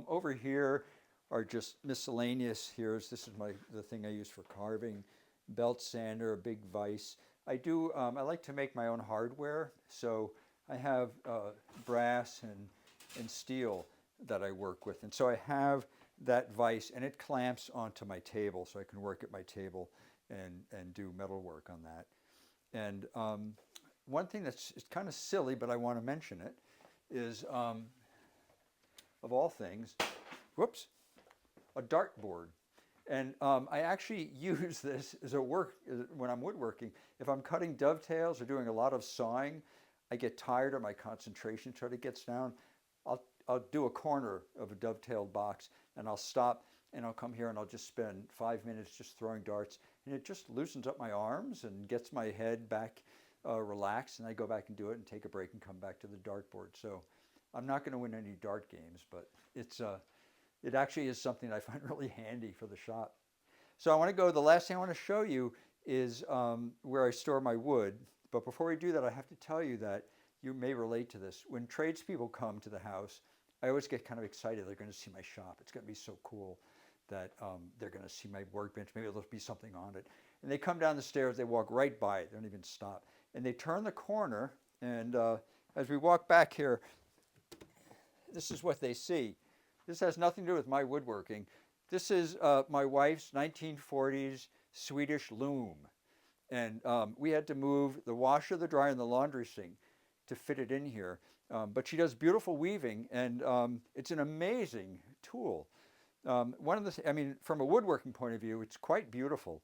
Over here are just miscellaneous here. This is the thing I use for carving. Belt sander, a big vise. I like to make my own hardware, so I have brass and steel that I work with. And so I have that vise, and it clamps onto my table, so I can work at my table and do metal work on that. And one thing that's kind of silly, but I want to mention it, is, of all things, whoops, a dartboard. And I actually use this as a when I'm woodworking. If I'm cutting dovetails or doing a lot of sawing, I get tired or my concentration sort of gets down. I'll do a corner of a dovetailed box and I'll stop and I'll come here and I'll just spend 5 minutes just throwing darts, and it just loosens up my arms and gets my head back relaxed, and I go back and do it and take a break and come back to the dartboard. So I'm not going to win any dart games, but it actually is something I find really handy for the shop. So I want to go, the last thing I want to show you is where I store my wood. But before we do that, I have to tell you that you may relate to this. When tradespeople come to the house, I always get kind of excited. They're going to see my shop. It's going to be so cool that they're going to see my workbench. Maybe there'll be something on it. And they come down the stairs, they walk right by it. They don't even stop. And they turn the corner, and as we walk back here, this is what they see. This has nothing to do with my woodworking. This is my wife's 1940s Swedish loom. And we had to move the washer, the dryer, and the laundry sink to fit it in here. But she does beautiful weaving, and it's an amazing tool. From a woodworking point of view, it's quite beautiful.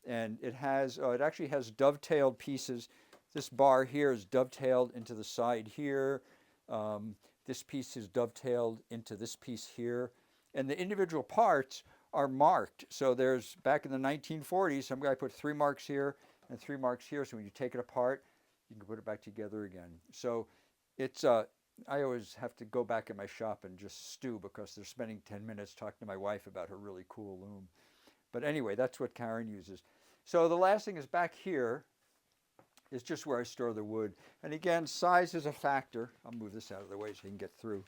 And it actually has dovetailed pieces. This bar here is dovetailed into the side here. This piece is dovetailed into this piece here. And the individual parts are marked. So there's, back in the 1940s, some guy put 3 marks here and 3 marks here. So when you take it apart, you can put it back together again. So it's, I always have to go back in my shop and just stew because they're spending 10 minutes talking to my wife about her really cool loom. But anyway, that's what Karen uses. So the last thing is back here is just where I store the wood. And again, size is a factor. I'll move this out of the way so you can get through.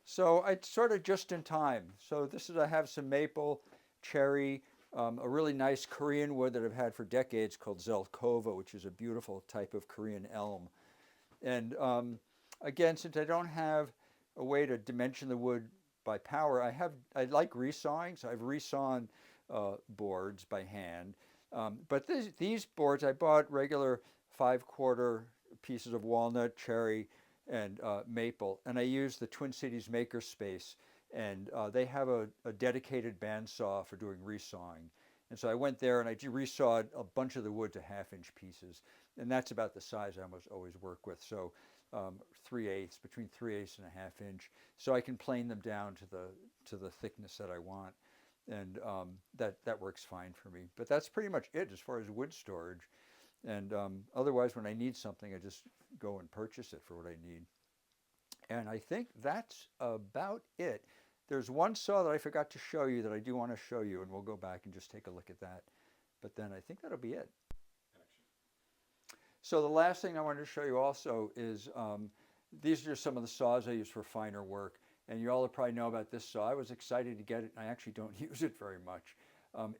So it's sort of just in time. So I have some maple, cherry, a really nice Korean wood that I've had for decades called Zelkova, which is a beautiful type of Korean elm. And again, since I don't have a way to dimension the wood by power, I like resawing, so I've resawn boards by hand. But these boards, I bought regular 5/4 pieces of walnut, cherry, and maple, and I use the Twin Cities Makerspace, and they have a dedicated bandsaw for doing resawing. And so I went there and I resawed a bunch of the wood to 1/2-inch pieces, and that's about the size I always work with. So 3/8, between 3/8 and a 1/2 inch, so I can plane them down to the thickness that I want, and that works fine for me. But that's pretty much it as far as wood storage. And otherwise, when I need something, I just go and purchase it for what I need. And I think that's about it. There's one saw that I forgot to show you that I do want to show you, and we'll go back and just take a look at that. But then I think that'll be it. So the last thing I wanted to show you also is these are just some of the saws I use for finer work. And you all probably know about this saw. I was excited to get it, and I actually don't use it very much.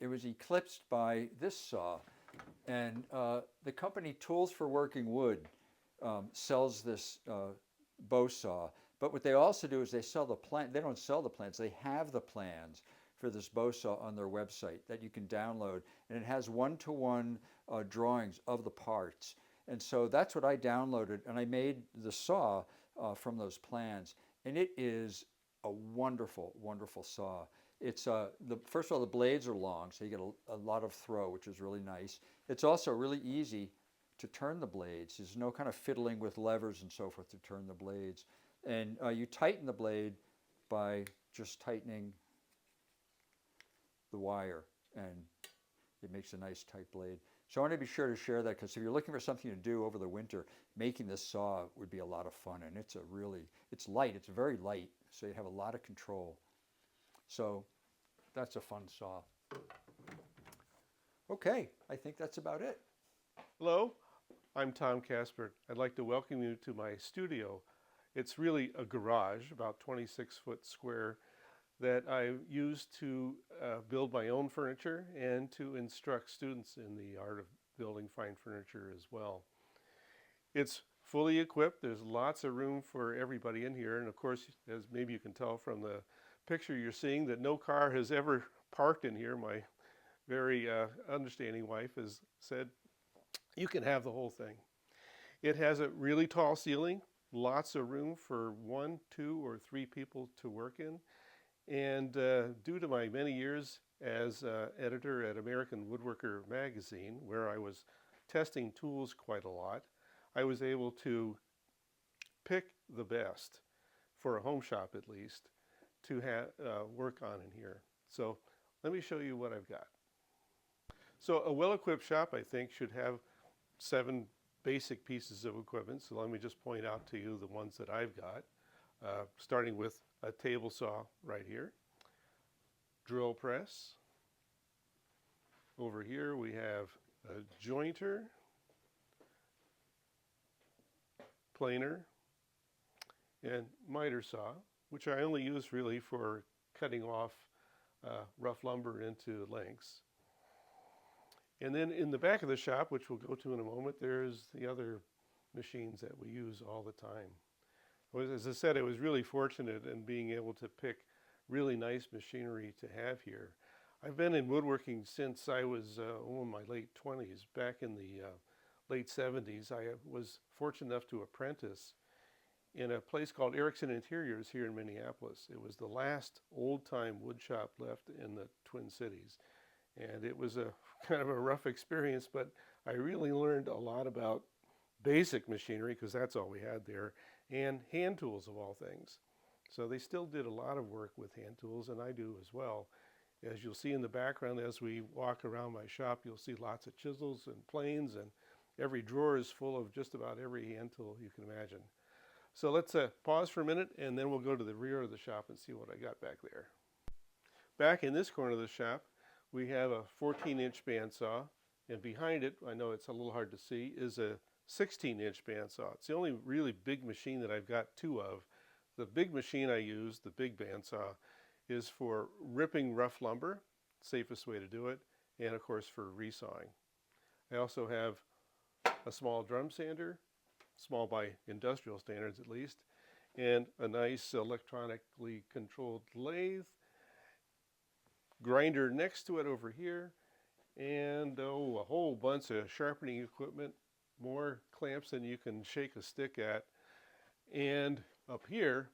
It was eclipsed by this saw. And the company Tools for Working Wood sells this bow saw. But what they also do is they sell the plan. They don't sell the plans. They have the plans for this bow saw on their website that you can download. And it has one-to-one drawings of the parts. And so that's what I downloaded. And I made the saw from those plans. And it is a wonderful, wonderful saw. It's first of all, the blades are long, so you get a lot of throw, which is really nice. It's also really easy to turn the blades. There's no kind of fiddling with levers and so forth to turn the blades. And you tighten the blade by just tightening the wire, and it makes a nice tight blade. So I want to be sure to share that, because if you're looking for something to do over the winter, making this saw would be a lot of fun. And it's light, it's very light, so you have a lot of control. So that's a fun saw. Okay, I think that's about it. Hello, I'm Tom Casper. I'd like to welcome you to my studio. It's really a garage, about 26 foot square, that I use to build my own furniture and to instruct students in the art of building fine furniture as well. It's fully equipped. There's lots of room for everybody in here. And of course, as maybe you can tell from the picture you're seeing, that no car has ever parked in here. My very understanding wife has said, you can have the whole thing. It has a really tall ceiling, lots of room for 1, 2, or 3 people to work in. And due to my many years as editor at American Woodworker magazine, where I was testing tools quite a lot, I was able to pick the best, for a home shop at least, to work on in here. So let me show you what I've got. So a well-equipped shop, I think, should have 7 basic pieces of equipment. So let me just point out to you the ones that I've got, starting with a table saw right here, drill press. Over here we have a jointer, planer, and miter saw, which I only use really for cutting off rough lumber into lengths. And then in the back of the shop, which we'll go to in a moment, there's the other machines that we use all the time. As I said, I was really fortunate in being able to pick really nice machinery to have here. I've been in woodworking since I was in my late 20s. Back in the late 70s, I was fortunate enough to apprentice in a place called Erickson Interiors here in Minneapolis. It was the last old-time wood shop left in the Twin Cities. And it was a kind of a rough experience, but I really learned a lot about basic machinery, because that's all we had there, and hand tools of all things. So they still did a lot of work with hand tools, and I do as well. As you'll see in the background, as we walk around my shop, you'll see lots of chisels and planes, and every drawer is full of just about every hand tool you can imagine. So let's pause for a minute, and then we'll go to the rear of the shop and see what I got back there. Back in this corner of the shop, we have a 14-inch bandsaw, and behind it, I know it's a little hard to see, is a 16-inch bandsaw. It's the only really big machine that I've got 2 of. The big machine I use, the big bandsaw, is for ripping rough lumber, safest way to do it, and of course for resawing. I also have a small drum sander, small by industrial standards at least, and a nice electronically controlled lathe, grinder next to it over here, and a whole bunch of sharpening equipment, more clamps than you can shake a stick at. And up here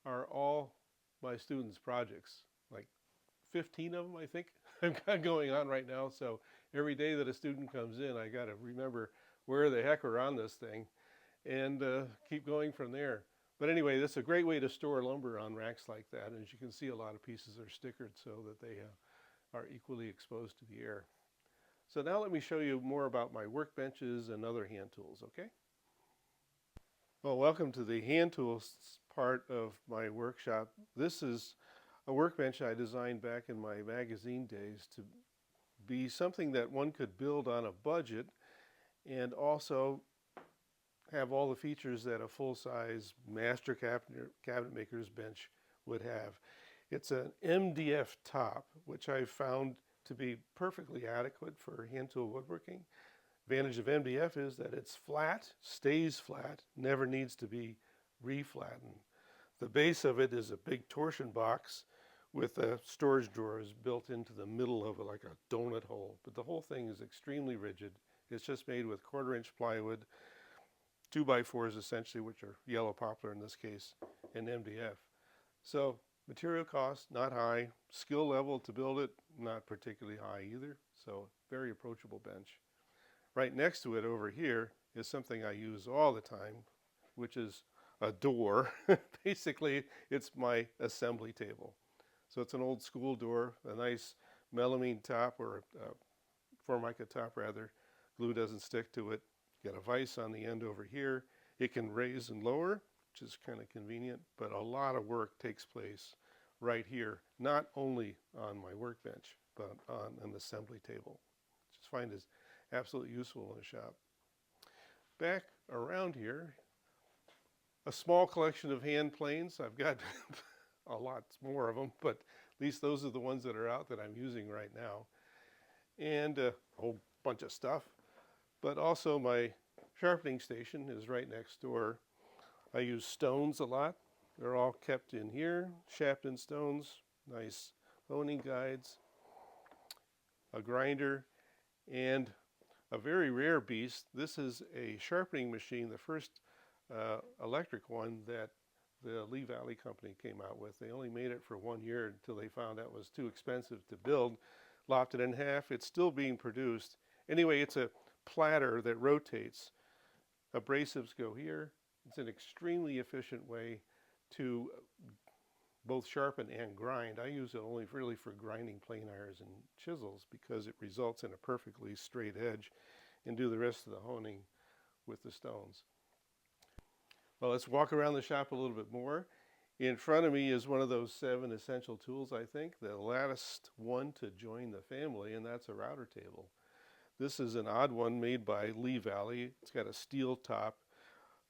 are all my students' projects, like 15 of them I think I've got going on right now. So every day that a student comes in, I got to remember where the heck are on this thing and keep going from there. But anyway, that's a great way to store lumber on racks like that. And as you can see, a lot of pieces are stickered so that they are equally exposed to the air. So now let me show you more about my workbenches and other hand tools, okay? Well, welcome to the hand tools part of my workshop. This is a workbench I designed back in my magazine days to be something that one could build on a budget and also have all the features that a full-size master cabinet maker's bench would have. It's an MDF top, which I found to be perfectly adequate for hand tool woodworking. Advantage of MDF is that it's flat, stays flat, never needs to be reflattened. The base of it is a big torsion box with storage drawers built into the middle of it like a donut hole. But the whole thing is extremely rigid. It's just made with 1/4-inch plywood, 2x4s essentially, which are yellow poplar in this case, and MDF. So material cost, not high. Skill level to build it, not particularly high either. So very approachable bench. Right next to it over here is something I use all the time, which is a door. Basically, it's my assembly table. So it's an old school door, a nice melamine top, or formica top rather. Glue doesn't stick to it. You got a vise on the end over here. It can raise and lower, which is kind of convenient, but a lot of work takes place right here, not only on my workbench, but on an assembly table. Just find is absolutely useful in a shop. Back around here, a small collection of hand planes. I've got a lot more of them, but at least those are the ones that are out that I'm using right now. And a whole bunch of stuff. But also my sharpening station is right next door. I use stones a lot. They're all kept in here, Shapton stones, nice boning guides, a grinder, and a very rare beast. This is a sharpening machine, the first electric one that the Lee Valley company came out with. They only made it for 1 year until they found out it was too expensive to build, lopped it in half. It's still being produced. Anyway, it's a platter that rotates. Abrasives go here. It's an extremely efficient way to both sharpen and grind. I use it only really for grinding plane irons and chisels because it results in a perfectly straight edge, and do the rest of the honing with the stones. Well, let's walk around the shop a little bit more. In front of me is one of those 7 essential tools, I think, the last one to join the family, and that's a router table. This is an odd one made by Lee Valley. It's got a steel top,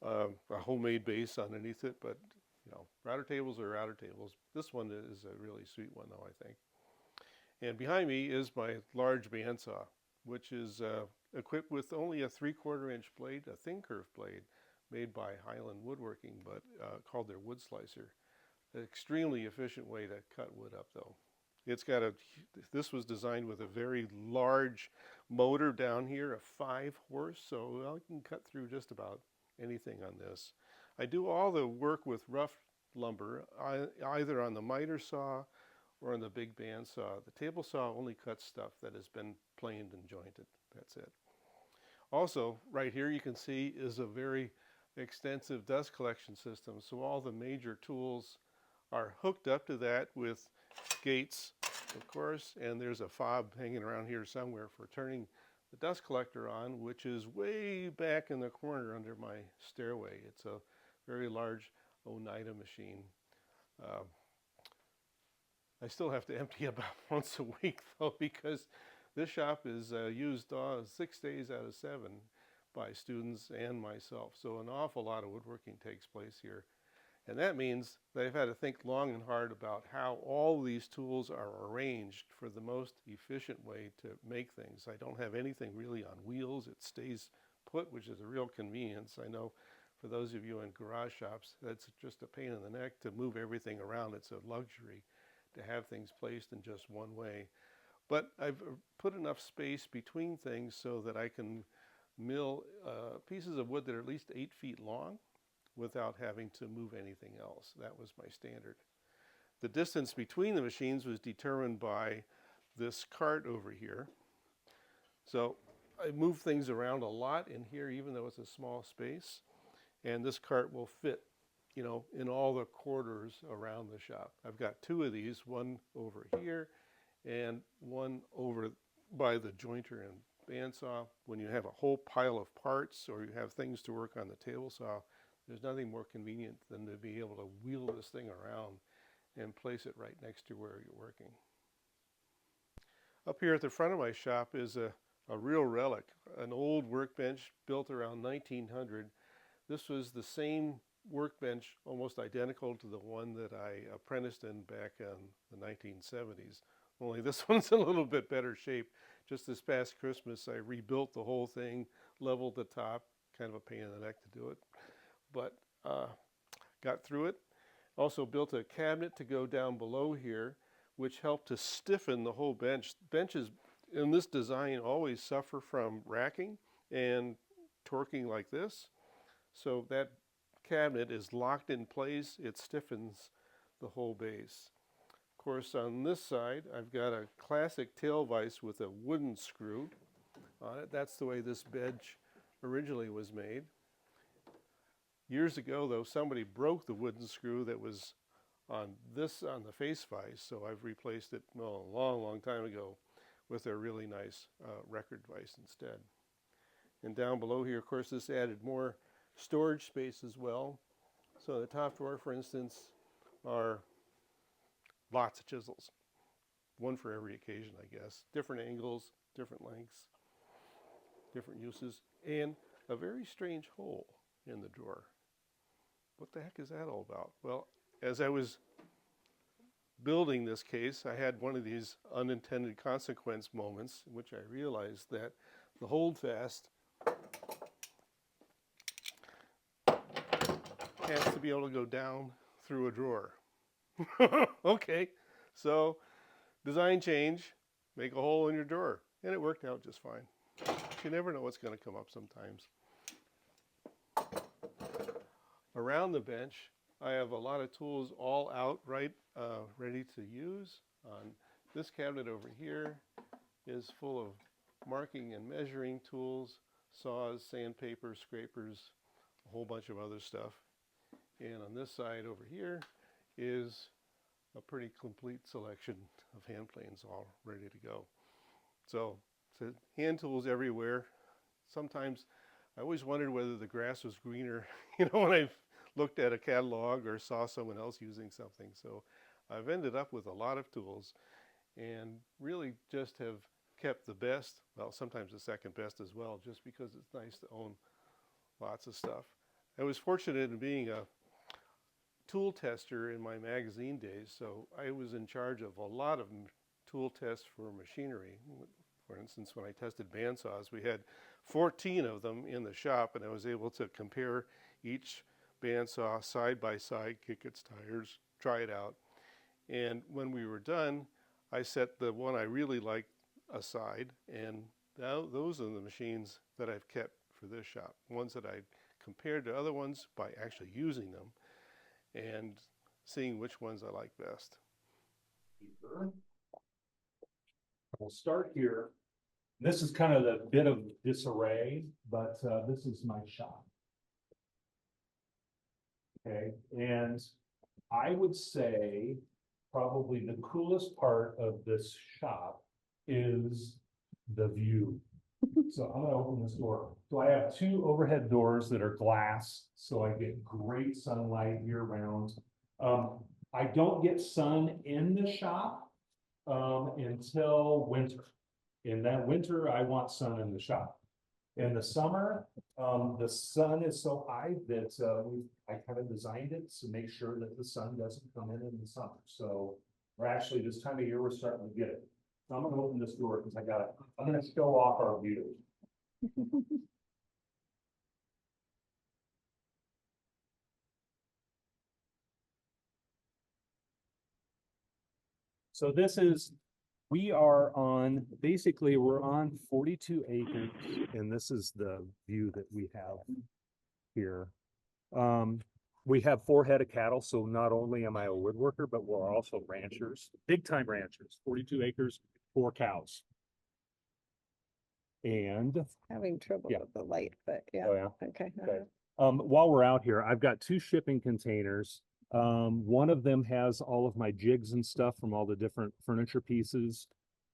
a homemade base underneath it, but you know, router tables are router tables. This one is a really sweet one, though, I think. And behind me is my large bandsaw, which is equipped with only a 3/4 inch blade, a thin curved blade, made by Highland Woodworking, but called their wood slicer. An extremely efficient way to cut wood up, though. It's got this was designed with a very large motor down here, a 5 horse, so I can cut through just about anything on this. I do all the work with rough lumber, either on the miter saw or on the big bandsaw. The table saw only cuts stuff that has been planed and jointed. That's it. Also, right here you can see is a very extensive dust collection system. So all the major tools are hooked up to that with gates, of course, and there's a fob hanging around here somewhere for turning the dust collector on, which is way back in the corner under my stairway. It's a very large Oneida machine. I still have to empty about once a week, though, because this shop is used 6 days out of 7 by students and myself. So an awful lot of woodworking takes place here. And that means that I've had to think long and hard about how all these tools are arranged for the most efficient way to make things. I don't have anything really on wheels. It stays put, which is a real convenience. I know for those of you in garage shops, that's just a pain in the neck to move everything around. It's a luxury to have things placed in just one way. But I've put enough space between things so that I can mill pieces of wood that are at least 8 feet long without having to move anything else. That was my standard. The distance between the machines was determined by this cart over here. So I move things around a lot in here, even though it's a small space. And this cart will fit, you know, in all the quarters around the shop. I've got 2 of these, one over here and one over by the jointer and bandsaw. When you have a whole pile of parts or you have things to work on the table saw, there's nothing more convenient than to be able to wheel this thing around and place it right next to where you're working. Up here at the front of my shop is a real relic, an old workbench built around 1900. This was the same workbench, almost identical to the one that I apprenticed in back in the 1970s. Only this one's in a little bit better shape. Just this past Christmas, I rebuilt the whole thing, leveled the top, kind of a pain in the neck to do it, but got through it. Also built a cabinet to go down below here, which helped to stiffen the whole bench. Benches in this design always suffer from racking and torquing like this. So that cabinet is locked in place. It stiffens the whole base. Of course, on this side, I've got a classic tail vise with a wooden screw on it. That's the way this bench originally was made. Years ago, though, somebody broke the wooden screw that was on the face vise, so I've replaced it, well, a long, long time ago with a really nice record vise instead. And down below here, of course, this added more storage space as well. So the top drawer, for instance, are lots of chisels. One for every occasion, I guess. Different angles, different lengths, different uses, and a very strange hole in the drawer. What the heck is that all about? Well, as I was building this case, I had one of these unintended consequence moments in which I realized that the holdfast has to be able to go down through a drawer. Okay, so design change, make a hole in your drawer, and it worked out just fine. You never know what's going to come up sometimes. Around the bench, I have a lot of tools all out ready to use. This cabinet over here is full of marking and measuring tools, saws, sandpaper, scrapers, a whole bunch of other stuff. And on this side over here is a pretty complete selection of hand planes all ready to go. So hand tools everywhere. Sometimes I always wondered whether the grass was greener, when I looked at a catalog or saw someone else using something. So I've ended up with a lot of tools and really just have kept the best, well, sometimes the second best as well, just because it's nice to own lots of stuff. I was fortunate in being a tool tester in my magazine days, so I was in charge of a lot of tool tests for machinery. For instance, when I tested bandsaws, we had 14 of them in the shop, and I was able to compare each bandsaw side by side, kick its tires, try it out. And when we were done, I set the one I really liked aside, and now those are the machines that I've kept for this shop, ones that I compared to other ones by actually using them and seeing which ones I like best. We'll start here. This is kind of the bit of disarray, but this is my shop. Okay, and I would say probably the coolest part of this shop is the view. So I'm gonna open this door. So I have two overhead doors that are glass, so I get great sunlight year round. I don't get sun in the shop until winter. In that winter, I want sun in the shop. In the summer, the sun is so high that I kind of designed it to make sure that the sun doesn't come in the summer. So we're actually, this time of year, we're starting to get it. So I'm gonna open this door because I'm gonna show off our view. So we're on 42 acres, and this is the view that we have here. We have 4 head of cattle, so not only am I a woodworker, but we're also ranchers, big time ranchers, 42 acres, 4 cows. And Having trouble Yeah. with the light, but yeah, oh yeah. okay. Okay. While we're out here, I've got 2 shipping containers. One of them has all of my jigs and stuff from all the different furniture pieces,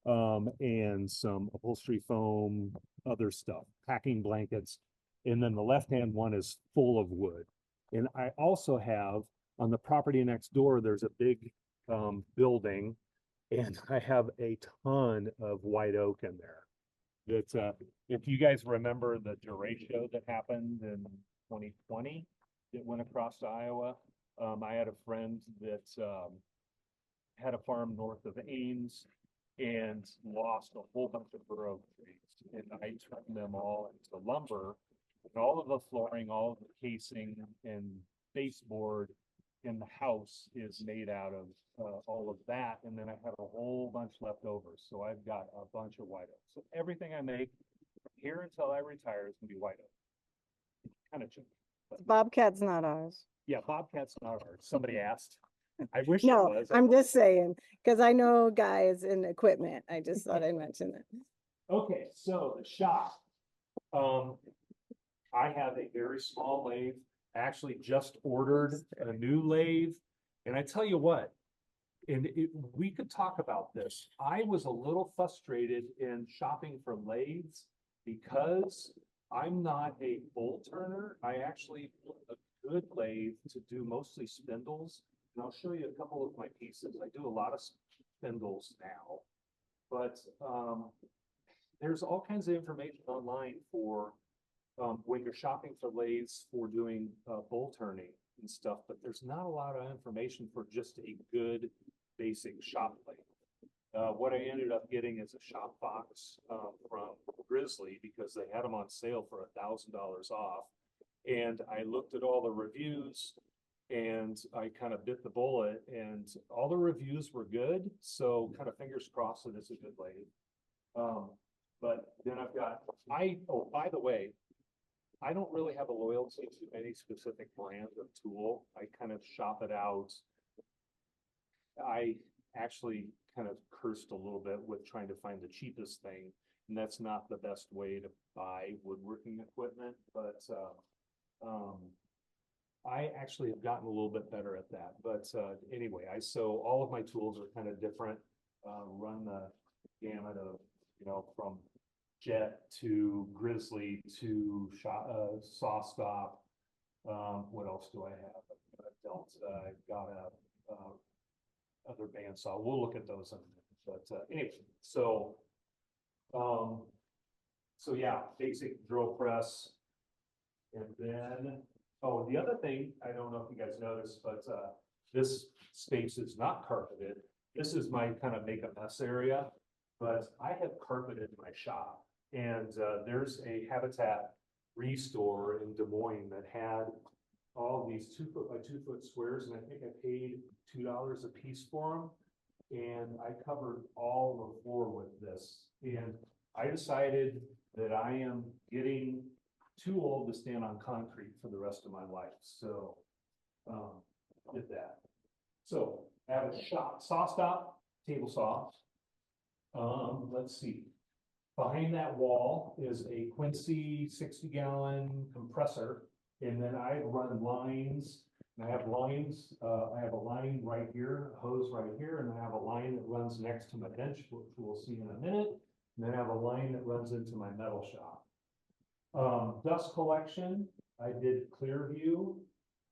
and some upholstery foam, other stuff, packing blankets. And then the left-hand one is full of wood. And I also have, on the property next door, there's a big, building, and I have a ton of white oak in there. That, if you guys remember the derecho that happened in 2020, that went across to Iowa, I had a friend that had a farm north of Ames and lost a whole bunch of bur oak trees, and I turned them all into lumber. And all of the flooring, all of the casing and baseboard in the house is made out of all of that, and then I have a whole bunch left over, so I've got a bunch of white oak. So everything I make here until I retire is gonna be white oak. Kind of cheap. Bobcat's not ours. Yeah, Bobcat's not ours. Somebody asked. I wish it No, was. I'm just saying, because I know guys in equipment. I just thought I'd mention it. Okay, so the shop. I have a very small lathe. I actually just ordered a new lathe. And I tell you what, we could talk about this. I was a little frustrated in shopping for lathes because I'm not a bolt turner. I actually built a good lathe to do mostly spindles. And I'll show you a couple of my pieces. I do a lot of spindles now, but there's all kinds of information online for when you're shopping for lathes for doing bolt turning and stuff, but there's not a lot of information for just a good basic shop lathe. What I ended up getting is a shop box from Grizzly because they had them on sale for $1,000 off. And I looked at all the reviews and I kind of bit the bullet, and all the reviews were good. So kind of fingers crossed that it's a good lathe. But then I've got, by the way, I don't really have a loyalty to any specific brand of tool. I kind of shop it out. I actually kind of cursed a little bit with trying to find the cheapest thing, and that's not the best way to buy woodworking equipment, but I actually have gotten a little bit better at that. But anyway, so all of my tools are kind of different. Run the gamut of, from jet to grizzly to saw stop. What else do I have? I've got a other bandsaw. We'll look at those in a minute. But anyway, so yeah, basic drill press. And then, oh, the other thing, I don't know if you guys noticed, but this space is not carpeted. This is my kind of make a mess area, but I have carpeted my shop. And there's a Habitat Restore in Des Moines that had all these 2 foot by 2 foot squares, and I think I paid $2 a piece for them. And I covered all the floor with this. And I decided that I am getting too old to stand on concrete for the rest of my life. So did that. So I have a saw stop, table saw. Let's see. Behind that wall is a Quincy 60-gallon compressor. And then I run lines, and I have lines, I have a line right here, a hose right here, and I have a line that runs next to my bench, which we'll see in a minute. And then I have a line that runs into my metal shop. Dust collection, I did Clearview,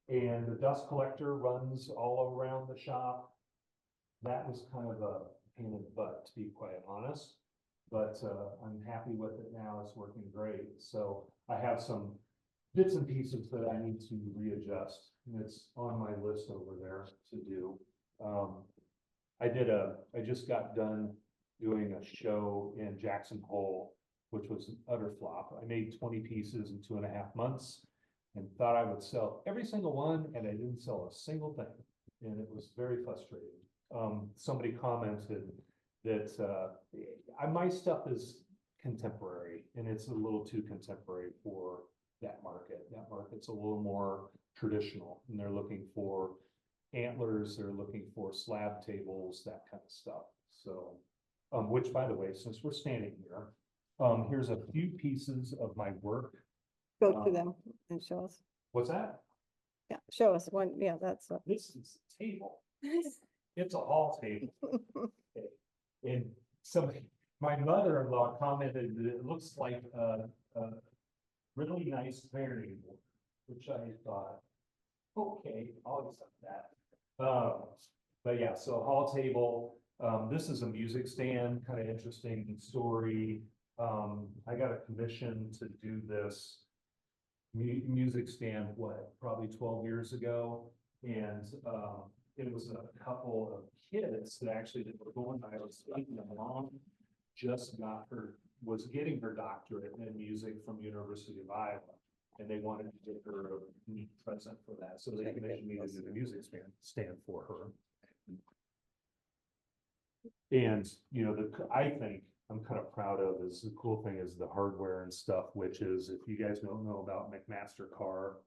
and the dust collector runs all around the shop. That was kind of a pain in the butt, to be quite honest, but I'm happy with it now. It's working great. So I have some bits and pieces that I need to readjust, and it's on my list over there to do. I just got done doing a show in Jackson Hole, which was an utter flop. I made 20 pieces in 2.5 months and thought I would sell every single one, and I didn't sell a single thing. And it was very frustrating. Somebody commented that my stuff is contemporary, and it's a little too contemporary for that market. That market's a little more traditional, and they're looking for antlers, they're looking for slab tables, that kind of stuff. So, which, by the way, since we're standing here, here's a few pieces of my work. Go to them and show us. What's that? Yeah, show us one. Yeah, that's what. This is a table. It's a hall table. Okay. And my mother-in-law commented that it looks like a really nice ironing board, which I thought, okay, I'll accept that. But yeah, so hall table. This is a music stand, kind of interesting story. I got a commission to do this music stand, probably 12 years ago. And it was a couple of kids that actually were going. I was thinking the mom just was getting her doctorate in music from University of Iowa. And they wanted to give her a neat present for that. So they commissioned me to do the music stand for her. And, I think I'm kind of proud of is the cool thing is the hardware and stuff, which is, if you guys don't know about McMaster car,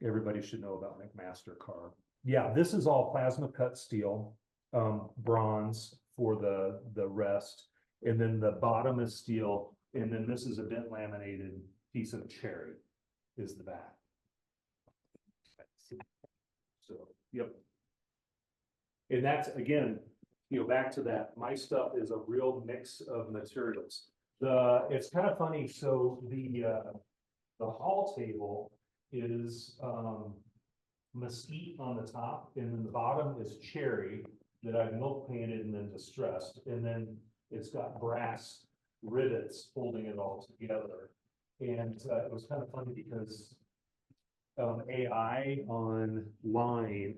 everybody should know about McMaster car. Yeah, this is all plasma cut steel, bronze for the rest. And then the bottom is steel. And then this is a bent laminated piece of cherry is the back. So, yep. And that's, again, back to that, my stuff is a real mix of materials. It's kind of funny. So the hall table is mesquite on the top, and then the bottom is cherry that I've milk painted and then distressed. And then it's got brass rivets holding it all together. And it was kind of funny because AI online,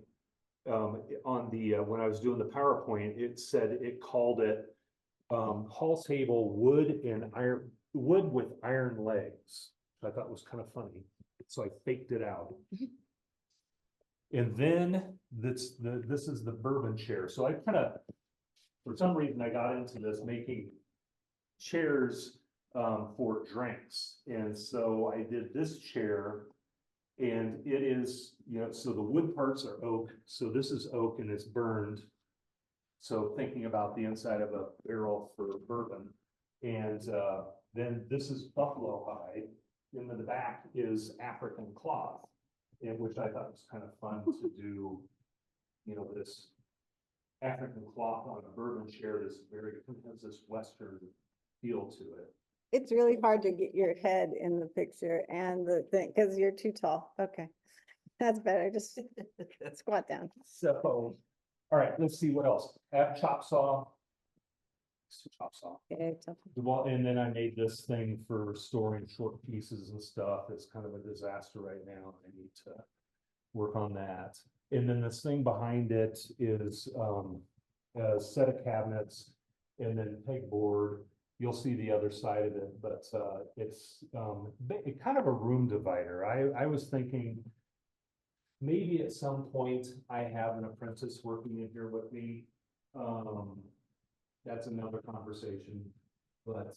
on the when I was doing the PowerPoint, it said it called it hall table wood with iron legs. I thought was kind of funny, so I faked it out. And then this is the bourbon chair. So I kind of, for some reason, I got into this making chairs for drinks. And so I did this chair, and it is, you know, so the wood parts are oak. So this is oak and it's burned. So thinking about the inside of a barrel for bourbon. And then this is buffalo hide. And then the back is African cloth, and which I thought was kind of fun to do, you know, this African cloth on a bourbon chair. This very, has this Western feel to it. It's really hard to get your head in the picture and the thing, because you're too tall. Okay. That's better. Just squat down. So, all right, let's see what else. Have chop saw. Chop saw. Okay, Well, and then I made this thing for storing short pieces and stuff. It's kind of a disaster right now. I need to work on that. And then this thing behind it is a set of cabinets and then pegboard. You'll see the other side of it, but it's kind of a room divider. I was thinking maybe at some point I have an apprentice working in here with me. That's another conversation, but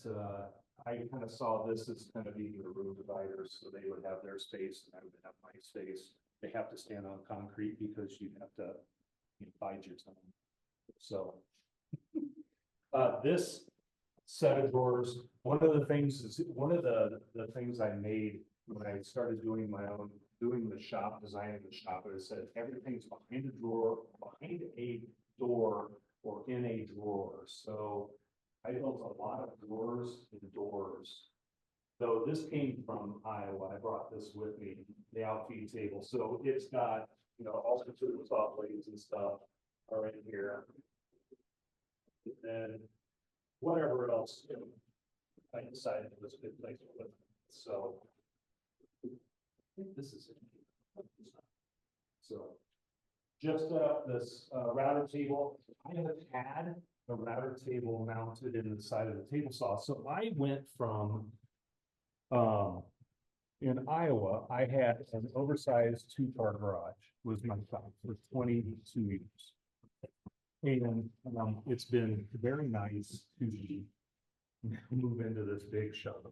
I kind of saw this as kind of being the room dividers, so they would have their space and I would have my space. They have to stand on concrete because you have to, you know, bide your time. So this set of drawers, one of the things I made when I started doing doing the shop, designing the shop, I said everything's behind a drawer, behind a door, or in a drawer. So I built a lot of drawers and doors. Though this came from Iowa, I brought this with me, the outfeed table. So it's got, you know, all sorts of saw blades and stuff are in here. And then whatever else, you know, I decided it was a good place to put it. So I think this is it. So just this router table. I have had a router table mounted in the side of the table saw. So I went from in Iowa, I had an oversized 2-car garage was my shop for 22 years. And it's been very nice to move into this big shop.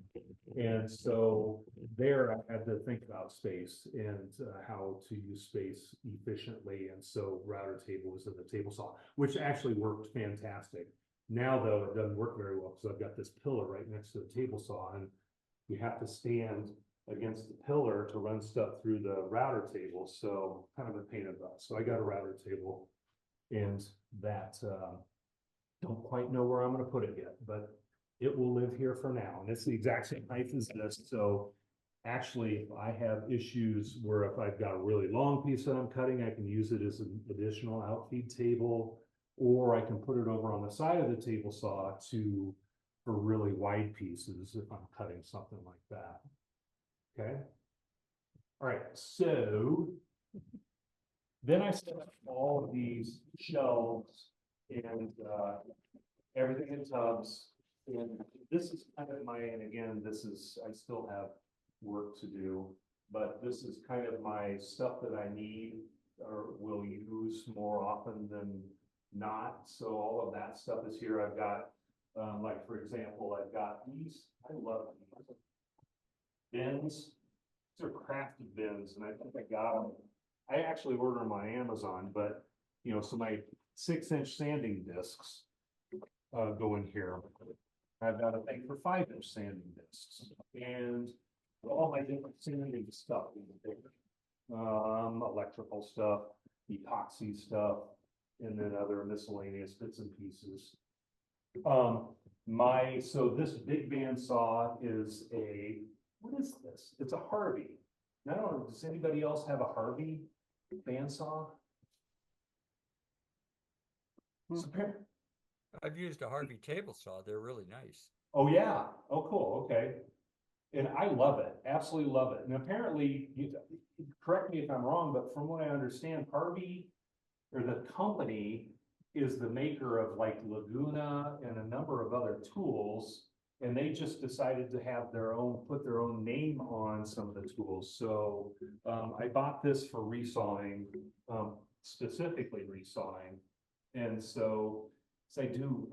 And so there I had to think about space and how to use space efficiently. And so router table was in the table saw, which actually worked fantastic. Now though, it doesn't work very well because I've got this pillar right next to the table saw and you have to stand against the pillar to run stuff through the router table. So kind of a pain in the butt. So I got a router table and that don't quite know where I'm going to put it yet, but it will live here for now. And it's the exact same height as this. So actually, if I have issues where if I've got a really long piece that I'm cutting, I can use it as an additional outfeed table, or I can put it over on the side of the table saw for really wide pieces if I'm cutting something like that. Okay. All right. So then I set up all of these shelves and everything in tubs. And this is kind of and again, I still have work to do, but this is kind of my stuff that I need or will use more often than not. So all of that stuff is here. I've got, like for example, I've got these, I love these bins. These are crafted bins and I think I got them. I actually ordered them on Amazon, but you know, so my 6-inch sanding discs go in here. I've got a thing for 5-inch sanding discs and all my different sanding stuff, electrical stuff, epoxy stuff, and then other miscellaneous bits and pieces. So this big bandsaw is what is this? It's a Harvey. I don't know, does anybody else have a Harvey bandsaw? I've used a Harvey table saw. They're really nice. Oh, yeah. Oh, cool. Okay. And I love it. Absolutely love it. And apparently, correct me if I'm wrong, but from what I understand, Harvey or the company is the maker of like Laguna and a number of other tools. And they just decided to have put their own name on some of the tools. So I bought this for resawing, specifically resawing. And so I do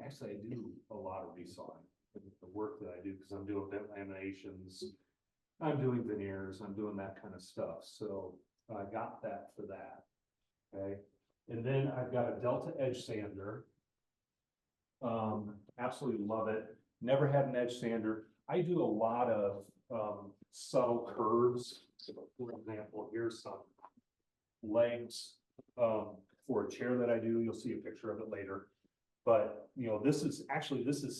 a lot of resawing. the work that I do, because I'm doing vent laminations, I'm doing veneers, I'm doing that kind of stuff, so I got that for that. Okay, and then I've got a Delta Edge sander. Absolutely love it. Never had an edge sander. I do a lot of subtle curves. So for example, here's some legs for a chair that I do. You'll see a picture of it later. But you know, this is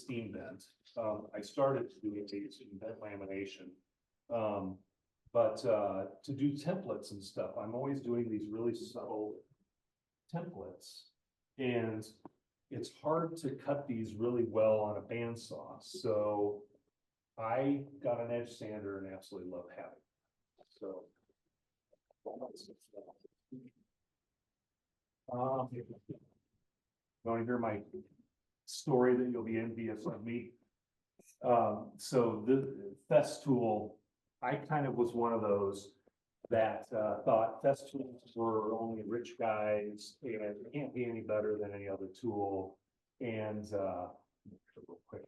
steam vent. I started doing these in vent lamination. But to do templates and stuff, I'm always doing these really subtle templates, and it's hard to cut these really well on a bandsaw. So I got an edge sander and absolutely love having it. So you want to hear my story that you'll be envious of me? So the Festool, I kind of was one of those that thought Festools were only rich guys, and it can't be any better than any other tool. And real quick,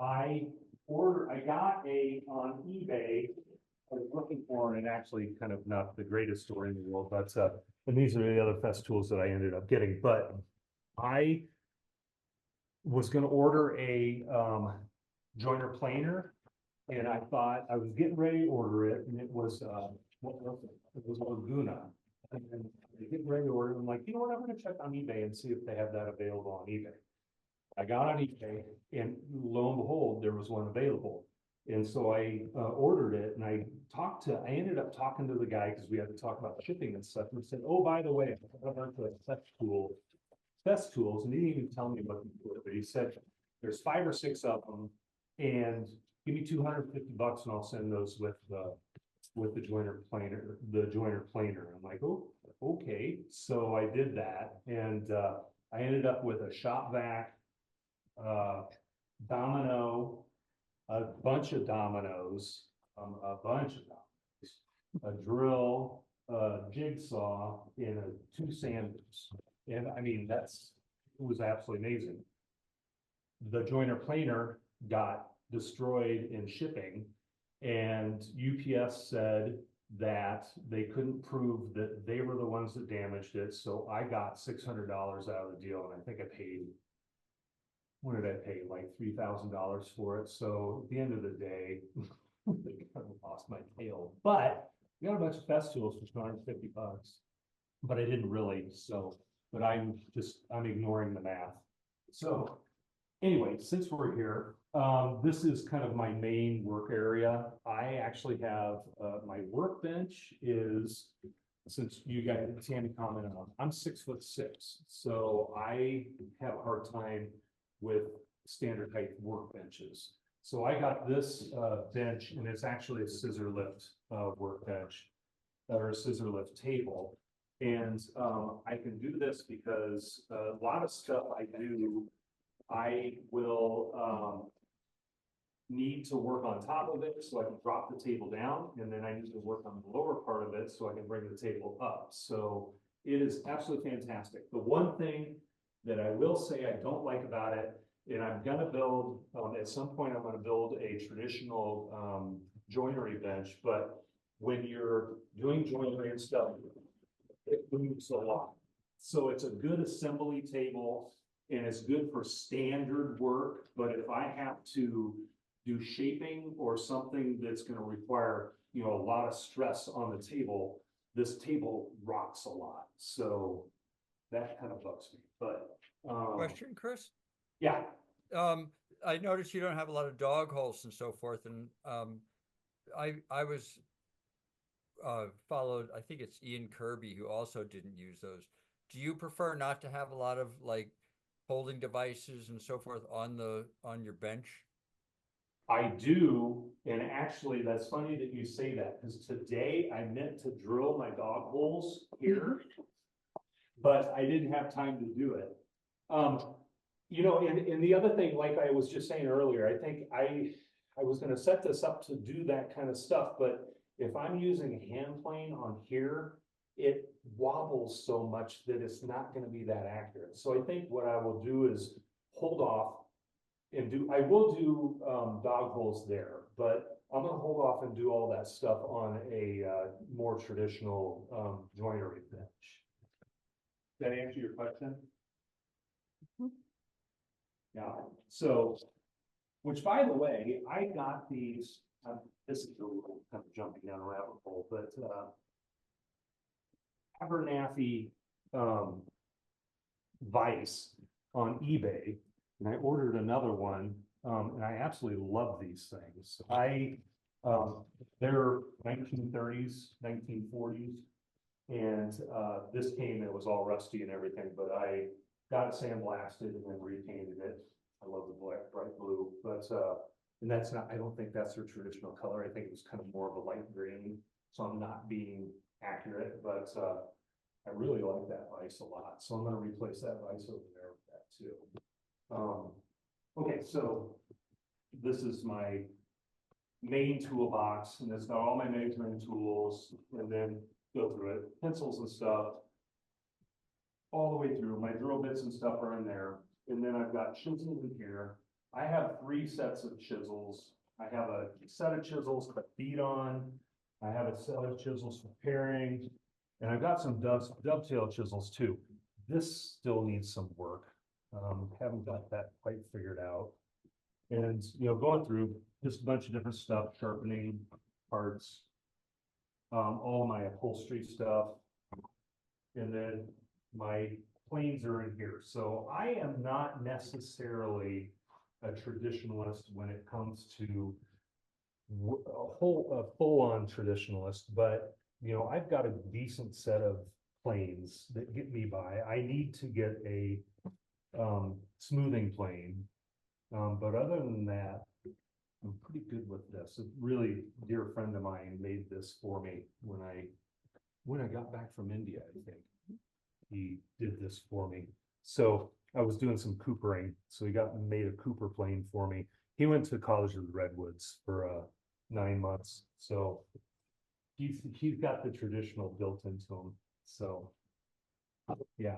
I got on eBay. I was looking for, and actually kind of not the greatest story in the world, but and these are the other Festools that I ended up getting. But I was going to order a joiner planer, and I thought I was getting ready to order it, and it was what was it? It was Laguna. And then I get ready to order it. I'm like, you know what? I'm going to check on eBay and see if they have that available on eBay. I got on eBay, and lo and behold, there was one available. And so I ordered it, and I ended up talking to the guy, because we had to talk about shipping and stuff. And he said, oh, by the way, I went to Festools, and he didn't even tell me what they were, but he said, there's 5 or 6 of them, and give me $250 and I'll send those with the joiner planer, I'm like, oh, okay. So I did that, and I ended up with a shop vac, domino, a bunch of dominoes, a drill, a jigsaw, and 2 sanders. And I mean, it was absolutely amazing. The joiner planer got destroyed in shipping, and UPS said that they couldn't prove that they were the ones that damaged it. So I got $600 out of the deal, and I think I paid, what did I pay? Like $3,000 for it. So at the end of the day, I kind of lost my tail. But we got a bunch of Festools for $250, but I didn't really. So, but I'm ignoring the math. So anyway, since we're here, this is kind of my main work area. I actually have my workbench is, since you guys, Tammy commented on, I'm 6'6", so I have a hard time with standard height workbenches. So I got this bench, and it's actually a scissor lift workbench, or a scissor lift table. And I can do this because a lot of stuff I do, I will need to work on top of it so I can drop the table down, and then I need to work on the lower part of it so I can bring the table up. So it is absolutely fantastic. The one thing that I will say I don't like about it, and I'm gonna build, at some point I'm gonna build a traditional joinery bench, but when you're doing joinery and stuff, it moves a lot. So it's a good assembly table, and it's good for standard work, but if I have to do shaping or something that's going to require, you know, a lot of stress on the table, this table rocks a lot. So that kind of bugs me. But Question, Chris? yeah. I noticed you don't have a lot of dog holes and so forth, and I was followed, I think it's Ian Kirby, who also didn't use those. Do you prefer not to have a lot of like holding devices and so forth on your bench? I do, and actually that's funny that you say that, because today I meant to drill my dog holes here, but I didn't have time to do it. You know, and the other thing, like I was just saying earlier, I think I was going to set this up to do that kind of stuff, but if I'm using a hand plane on here, it wobbles so much that it's not going to be that accurate. So I think what I will do is hold off I will do, dog holes there, but I'm gonna hold off and do all that stuff on a, more traditional, joinery bench. Does that answer your question? Yeah, so, which by the way, I got these, this is a little kind of jumping down a rabbit hole, but, Abernathy, vise on eBay, and I ordered another one, and I absolutely love these things. They're 1930s, 1940s, and this came, it was all rusty and everything, but I got it sandblasted and then repainted it. I love the black, bright blue, but and that's not, I don't think that's their traditional color. I think it was kind of more of a light green, so I'm not being accurate, but I really like that vise a lot, so I'm gonna replace that vise over there with that too. Okay, so this is my main toolbox, and it's got all my measuring tools, and then go through it, pencils and stuff. All the way through, my drill bits and stuff are in there, and then I've got chisels in here. I have 3 sets of chisels. I have a set of chisels to beat on. I have a set of chisels for paring. And I've got some dovetail chisels too. This still needs some work. Haven't got that quite figured out. And, you know, going through just a bunch of different stuff, sharpening parts, all my upholstery stuff. And then my planes are in here. So I am not necessarily a traditionalist when it comes to a full-on traditionalist, but you know, I've got a decent set of planes that get me by. I need to get a smoothing plane. But other than that, I'm pretty good with this. A really dear friend of mine made this for me when I got back from India, I think. He did this for me. So I was doing some coopering. So he made a Cooper plane for me. He went to college in the Redwoods for 9 months. So he's got the traditional built into him. So yeah.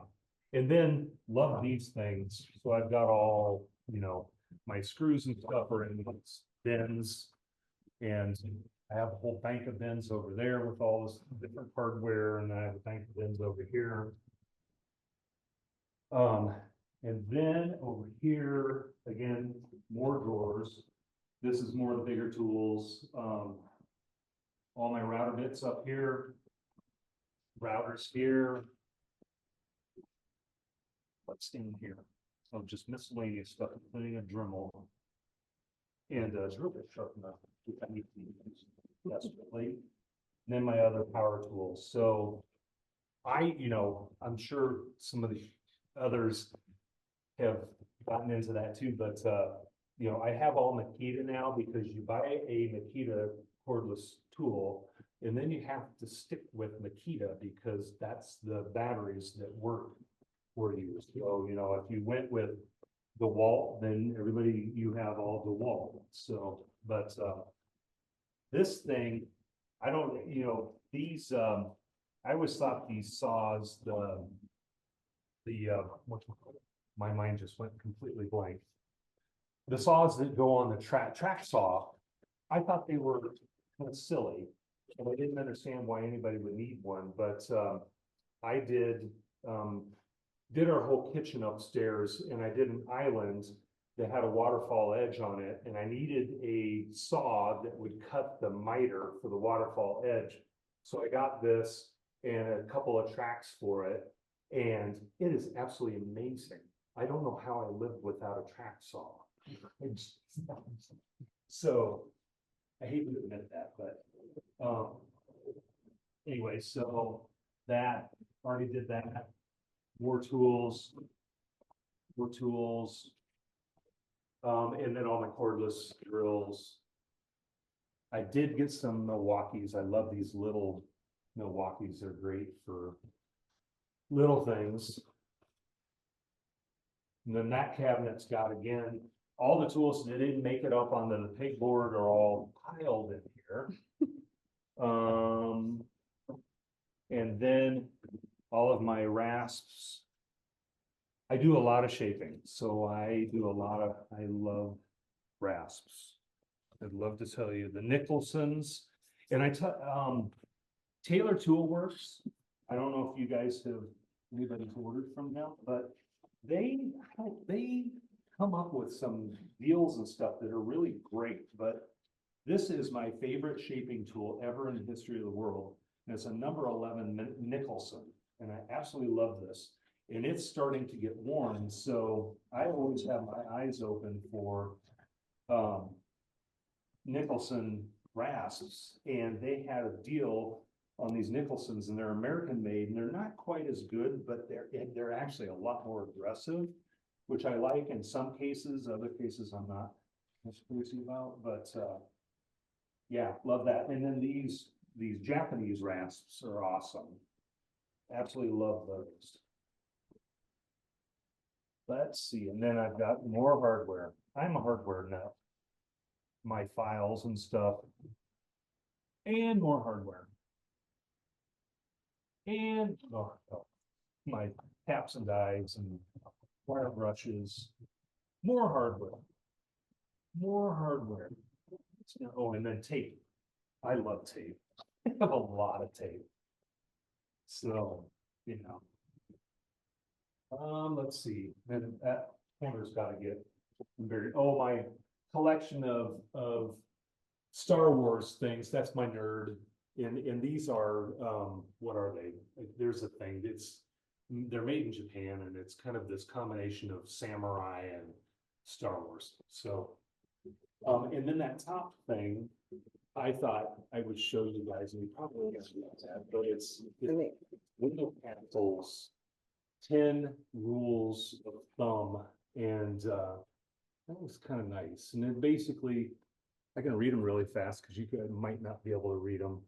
And then love these things. So I've got all, you know, my screws and stuff are in these bins. And I have a whole bank of bins over there with all this different hardware, and I have a bank of bins over here. And then over here, again, more drawers. This is more of the bigger tools. All my router bits up here, routers here. What's in here? So just miscellaneous stuff, including a Dremel and a drill bit sharpener, which I need to use desperately. And then my other power tools. So you know, I'm sure some of the others have gotten into that too, but you know, I have all Makita now because you buy a Makita cordless tool and then you have to stick with Makita because that's the batteries that work for you. So, you know, if you went with DeWalt, then you have all DeWalt. So, but this thing, I don't, you know, these, I always thought these saws, my mind just went completely blank. The saws that go on the track saw, I thought they were kind of silly, and I didn't understand why anybody would need one. But I did our whole kitchen upstairs, and I did an island that had a waterfall edge on it, and I needed a saw that would cut the miter for the waterfall edge. So I got this and a couple of tracks for it, and it is absolutely amazing. I don't know how I lived without a track saw. So I hate to admit that, but anyway, so that already did that. More tools, and then all my cordless drills. I did get some Milwaukees. I love these little Milwaukees. They're great for little things. And then that cabinet's got, again, all the tools that didn't make it up onto the pegboard are all piled in here. And then all of my rasps I do a lot of shaping, so I love rasps. I'd love to tell you the Nicholsons, and Taylor Tool Works. I don't know if you guys have anybody's ordered from them, but they come up with some deals and stuff that are really great. But this is my favorite shaping tool ever in the history of the world. And it's a number 11 Nicholson, and I absolutely love this. And it's starting to get worn, so I always have my eyes open for Nicholson rasps, and they had a deal on these Nicholsons, and they're American made, and they're not quite as good, but they're actually a lot more aggressive, which I like in some cases. Other cases I'm not as crazy about, but yeah, love that. And then these Japanese rasps are awesome. Absolutely love those. Let's see, and then I've got more hardware. I'm a hardware nut. My files and stuff. And more hardware. And my taps and dies and wire brushes. More hardware. More hardware. Oh, and then tape. I love tape. I have a lot of tape. So, you know. Let's see, and that corner's gotta get very, oh, my collection of Star Wars things, that's my nerd. And these are, what are they? There's a thing, they're made in Japan, and it's kind of this combination of samurai and Star Wars. So, and then that top thing, I thought I would show you guys, and you probably guys know that, but it's window panels. 10 rules of thumb, and that was kind of nice. And then basically, I can read them really fast because you might not be able to read them.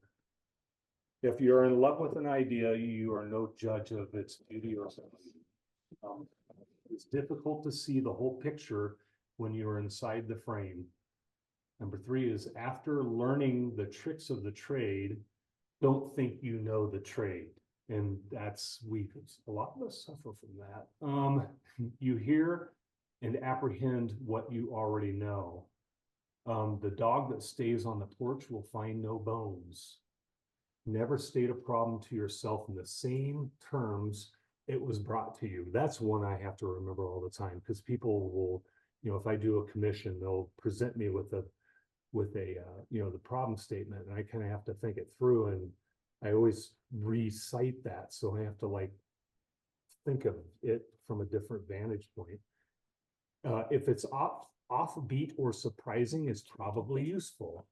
If you're in love with an idea, you are no judge of its beauty or something. It's difficult to see the whole picture when you're inside the frame. Number 3 is after learning the tricks of the trade, don't think you know the trade. And that's, a lot of us suffer from that. You hear and apprehend what you already know. The dog that stays on the porch will find no bones. Never state a problem to yourself in the same terms it was brought to you. That's one I have to remember all the time, because people will, if I do a commission, they'll present me with a the problem statement, and I kind of have to think it through, and I always recite that, so I have to think of it from a different vantage point. If it's offbeat or surprising, it's probably useful.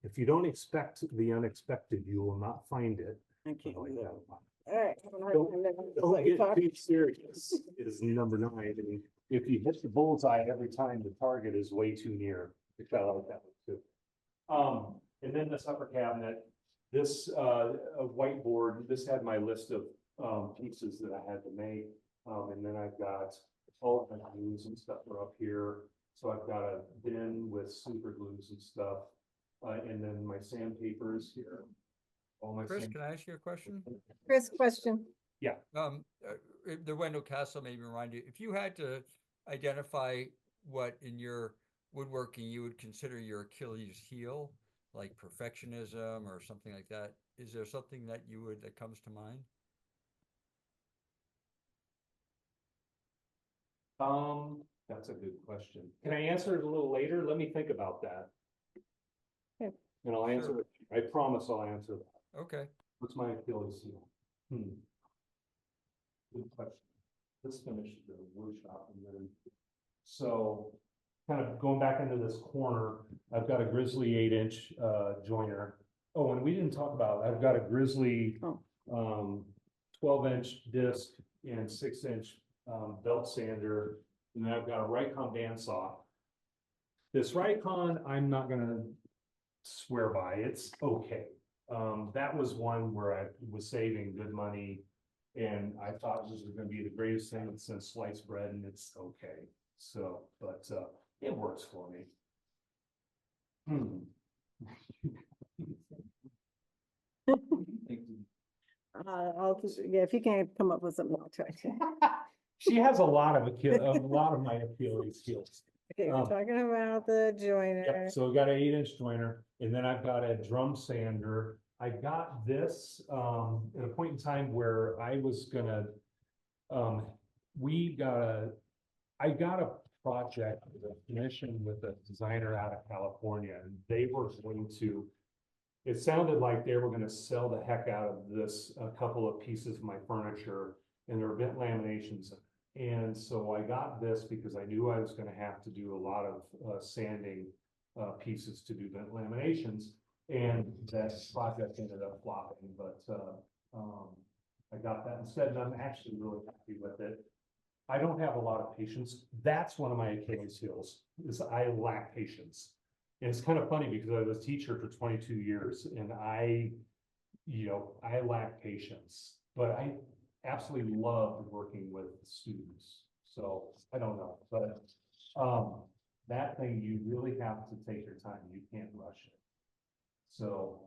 If you don't expect the unexpected, you will not find it. I can't Like do that. that. All right. Don't get too serious is number 9. And if you hit the bullseye every time, the target is way too near. I like that one too. And then this upper cabinet, this whiteboard, this had my list of pieces that I had to make. And then I've got all of my glues and stuff are up here. So I've got a bin with super glues and stuff. And then my sandpapers here. All my Chris, can I ask you a question? Chris, question. The Wendell Castle made me remind you, if you had to identify what in your woodworking you would consider your Achilles heel, like perfectionism or something like that, is there something that comes to mind? That's a good question. Can I answer it a little later? Let me think about that. Okay. And I'll answer it. I promise I'll answer that. Okay. What's my Achilles heel? Good question. Let's finish the workshop and then. So kind of going back into this corner, I've got a Grizzly 8-inch joiner. Oh, and we didn't talk about, I've got a Grizzly 12-inch disc and 6-inch belt sander. And then I've got a Rikon bandsaw. This Rikon, I'm not gonna swear by, it's okay. That was one where I was saving good money, and I thought this was gonna be the greatest thing since sliced bread, and it's okay. So, but it works for me. If you can't come up with something, I'll try to. She has a lot of my Achilles heels. Okay, we're Um, talking about the joiner. Yep, so I got an 8-inch joiner, and then I've got a drum sander. I got this, at a point in time where I was gonna, I got a project, a commission with a designer out of California, and they were going to, it sounded like they were gonna sell the heck out of this, a couple of pieces of my furniture, and there were vent laminations. And so I got this because I knew I was gonna have to do a lot of sanding pieces to do vent laminations. And that project ended up flopping, but I got that instead, and I'm actually really happy with it. I don't have a lot of patience. That's one of my Achilles heels, is I lack patience. And it's kind of funny because I was a teacher for 22 years and I lack patience, but I absolutely loved working with students. So I don't know, but that thing, you really have to take your time. You can't rush it. So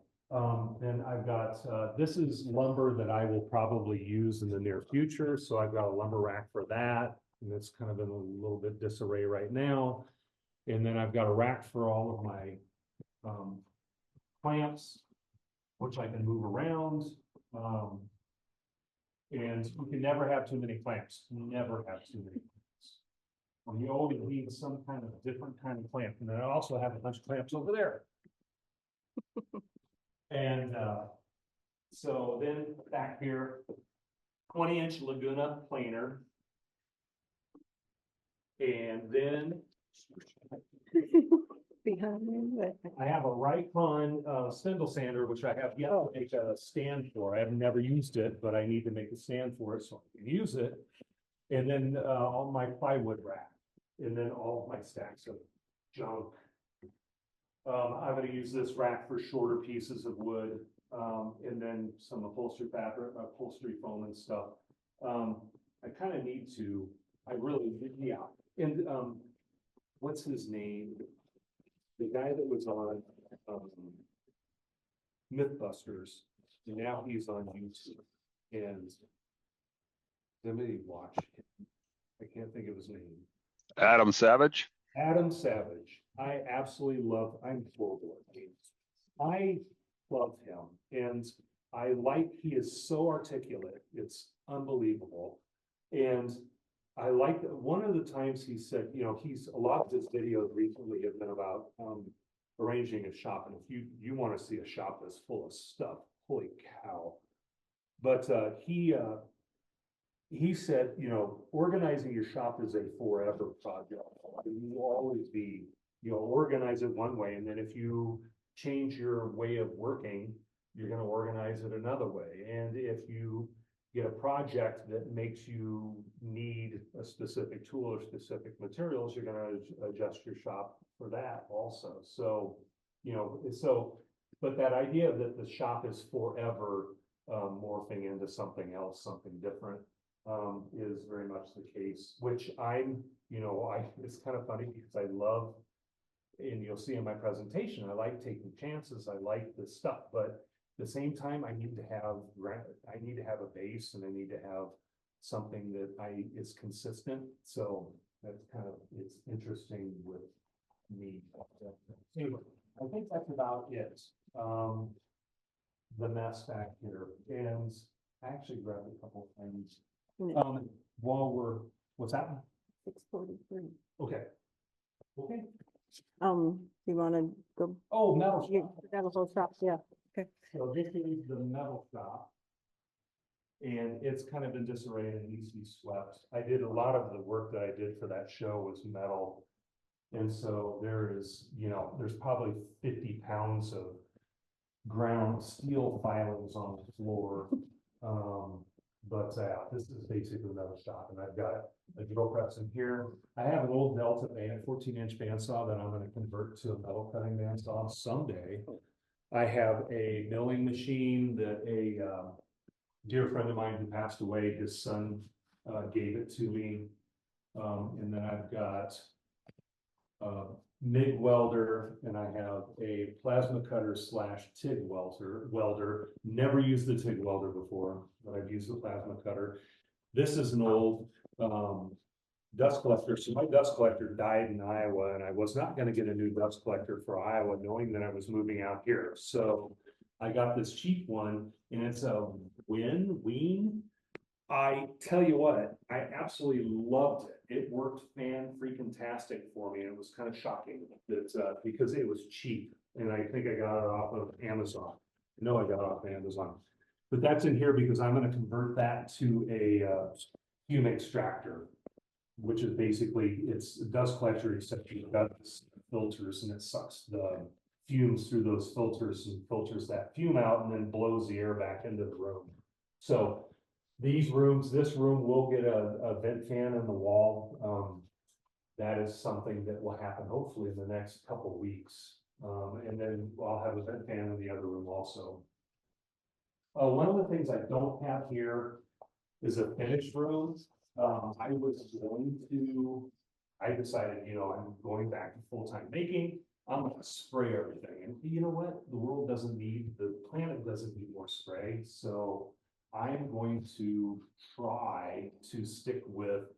then I've got, this is lumber that I will probably use in the near future. So I've got a lumber rack for that. And it's kind of in a little bit disarray right now. And then I've got a rack for all of my clamps, which I can move around. And you can never have too many clamps. Never have too many clamps. You always need some kind of different kind of clamp. And then I also have a bunch of clamps over there. And so then back here, 20-inch Laguna planer. And then Behind me, but I have a Raycon spindle sander, which I have yet to make a stand for. I have never used it, but I need to make a stand for it so I can use it. And then all my plywood rack, and then all of my stacks of junk. I'm going to use this rack for shorter pieces of wood, and then some upholstery fabric, upholstery foam and stuff. I kind of need to, I really, yeah. And what's his name? The guy that was on Mythbusters, and now he's on YouTube. And somebody watch him. I can't think of his name. Adam Savage. Adam Savage. I absolutely love, I'm horrible at names. I love him, and I like, he is so articulate, it's unbelievable. And I like that one of the times he said, he's, a lot of his videos recently have been about arranging a shop. And if you want to see a shop that's full of stuff, holy cow. But he said, organizing your shop is a forever project. You will always be, organize it one way, and then if you change your way of working, you're going to organize it another way. And if you get a project that makes you need a specific tool or specific materials, you're going to adjust your shop for that also. So, but that idea that the shop is forever morphing into something else, something different, is very much the case, which it's kind of funny because I love, and you'll see in my presentation, I like taking chances. I like this stuff, but at the same time, I need to have a base, and I need to have something that is consistent. So that's kind of, it's interesting with me. Anyway, I think that's about it. The mess back here, and I actually grabbed a couple things. While we're, what's that? 6:43. Okay. Okay. You wanna go? Oh, metal You shop. got a whole shop, yeah. So this is the metal shop. And it's kind of in disarray and needs to be swept. I did a lot of the work that I did for that show was metal. And so there's probably 50 pounds of ground steel filings on the floor. This is basically metal shop, and I've got a drill press in here. I have an old Delta band, 14-inch bandsaw that I'm going to convert to a metal cutting bandsaw someday. I have a milling machine that a dear friend of mine who passed away, his son gave it to me. And then I've got a MIG welder, and I have a plasma cutter / TIG welder. Never used the TIG welder before, but I've used the plasma cutter. This is an old, dust collector. So my dust collector died in Iowa and I was not gonna get a new dust collector for Iowa, knowing that I was moving out here. So I got this cheap one and it's a Ween. I tell you what, I absolutely loved it. It worked fan-freaking-tastic for me. It was kind of shocking that, because it was cheap and I think I got it off of Amazon. No, I got it off Amazon. But that's in here because I'm gonna convert that to a, fume extractor, which is basically, it's a dust collector, except you've got this filters and it sucks the fumes through those filters and filters that fume out and then blows the air back into the room. So these rooms, this room will get a vent fan in the wall. That is something that will happen hopefully in the next couple of weeks. And then I'll have a vent fan in the other room also. One of the things I don't have here is a finished room. I decided, I'm going back to full-time baking. I'm gonna spray everything. And you know what? The planet doesn't need more spray. So I'm going to try to stick with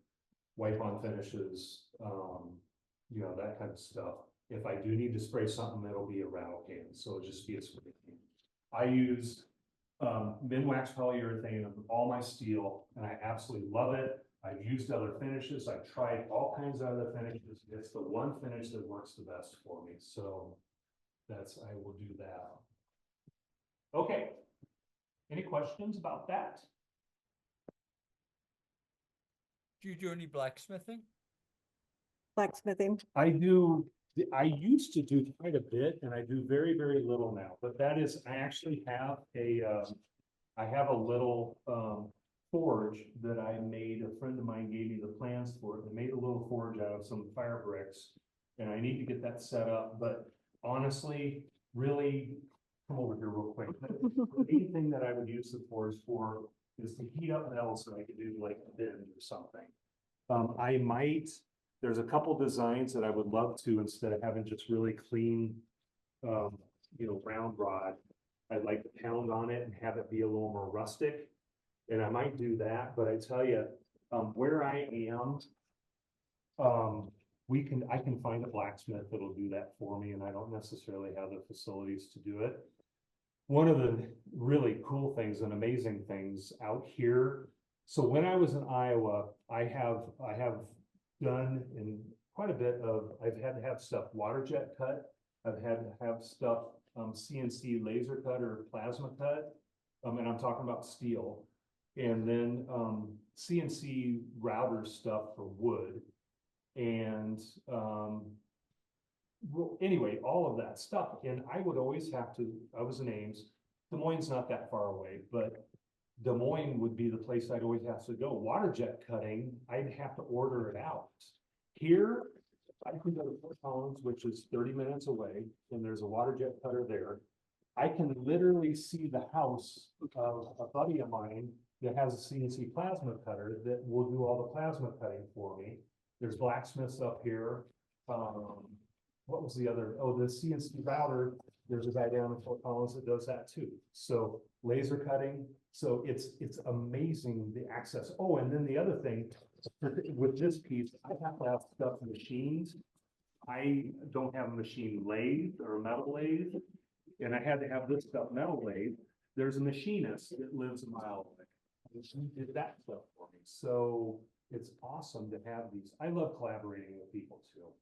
wipe-on finishes, that kind of stuff. If I do need to spray something, it'll be a rattle can. So it'll just be a spray can. I use Minwax polyurethane on all my steel, and I absolutely love it. I've used other finishes. I've tried all kinds of other finishes. It's the one finish that works the best for me. So I will do that. Okay. Any questions about that? Do you do any blacksmithing? Blacksmithing. I used to do quite a bit and I do very, very little now, but I actually have I have a little, forge that I made. A friend of mine gave me the plans for it. I made a little forge out of some fire bricks and I need to get that set up, but honestly, really, come over here real quick. The main thing that I would use the forge for is to heat up metal so I could do like a bend or something. There's a couple designs that I would love to, instead of having just really clean, round rod, I'd like to pound on it and have it be a little more rustic. And I might do that, but I tell you, where I am, I can find a blacksmith that'll do that for me, and I don't necessarily have the facilities to do it. One of the really cool things and amazing things out here. So when I was in Iowa, I have done in quite a bit of, I've had to have stuff water jet cut. I've had to have stuff CNC laser cut or plasma cut. And I'm talking about steel. And then CNC router stuff for wood. And anyway, all of that stuff. And I would always I was in Ames. Des Moines not that far away, but Des Moines would be the place I'd always have to go. Water jet cutting, I'd have to order it out. Here, I can go to Fort Collins, which is 30 minutes away, and there's a water jet cutter there. I can literally see the house of a buddy of mine that has a CNC plasma cutter that will do all the plasma cutting for me. There's blacksmiths up here. What was the other? Oh, the CNC router. There's a guy down in Fort Collins that does that too. So laser cutting. So it's amazing the access. Oh, and then the other thing with this piece, I have to have stuff machined. I don't have a machine lathe or a metal lathe, and I had to have this stuff metal lathe. There's a machinist that lives a mile away. And she did that stuff for me. So it's awesome to have these. I love collaborating with people too.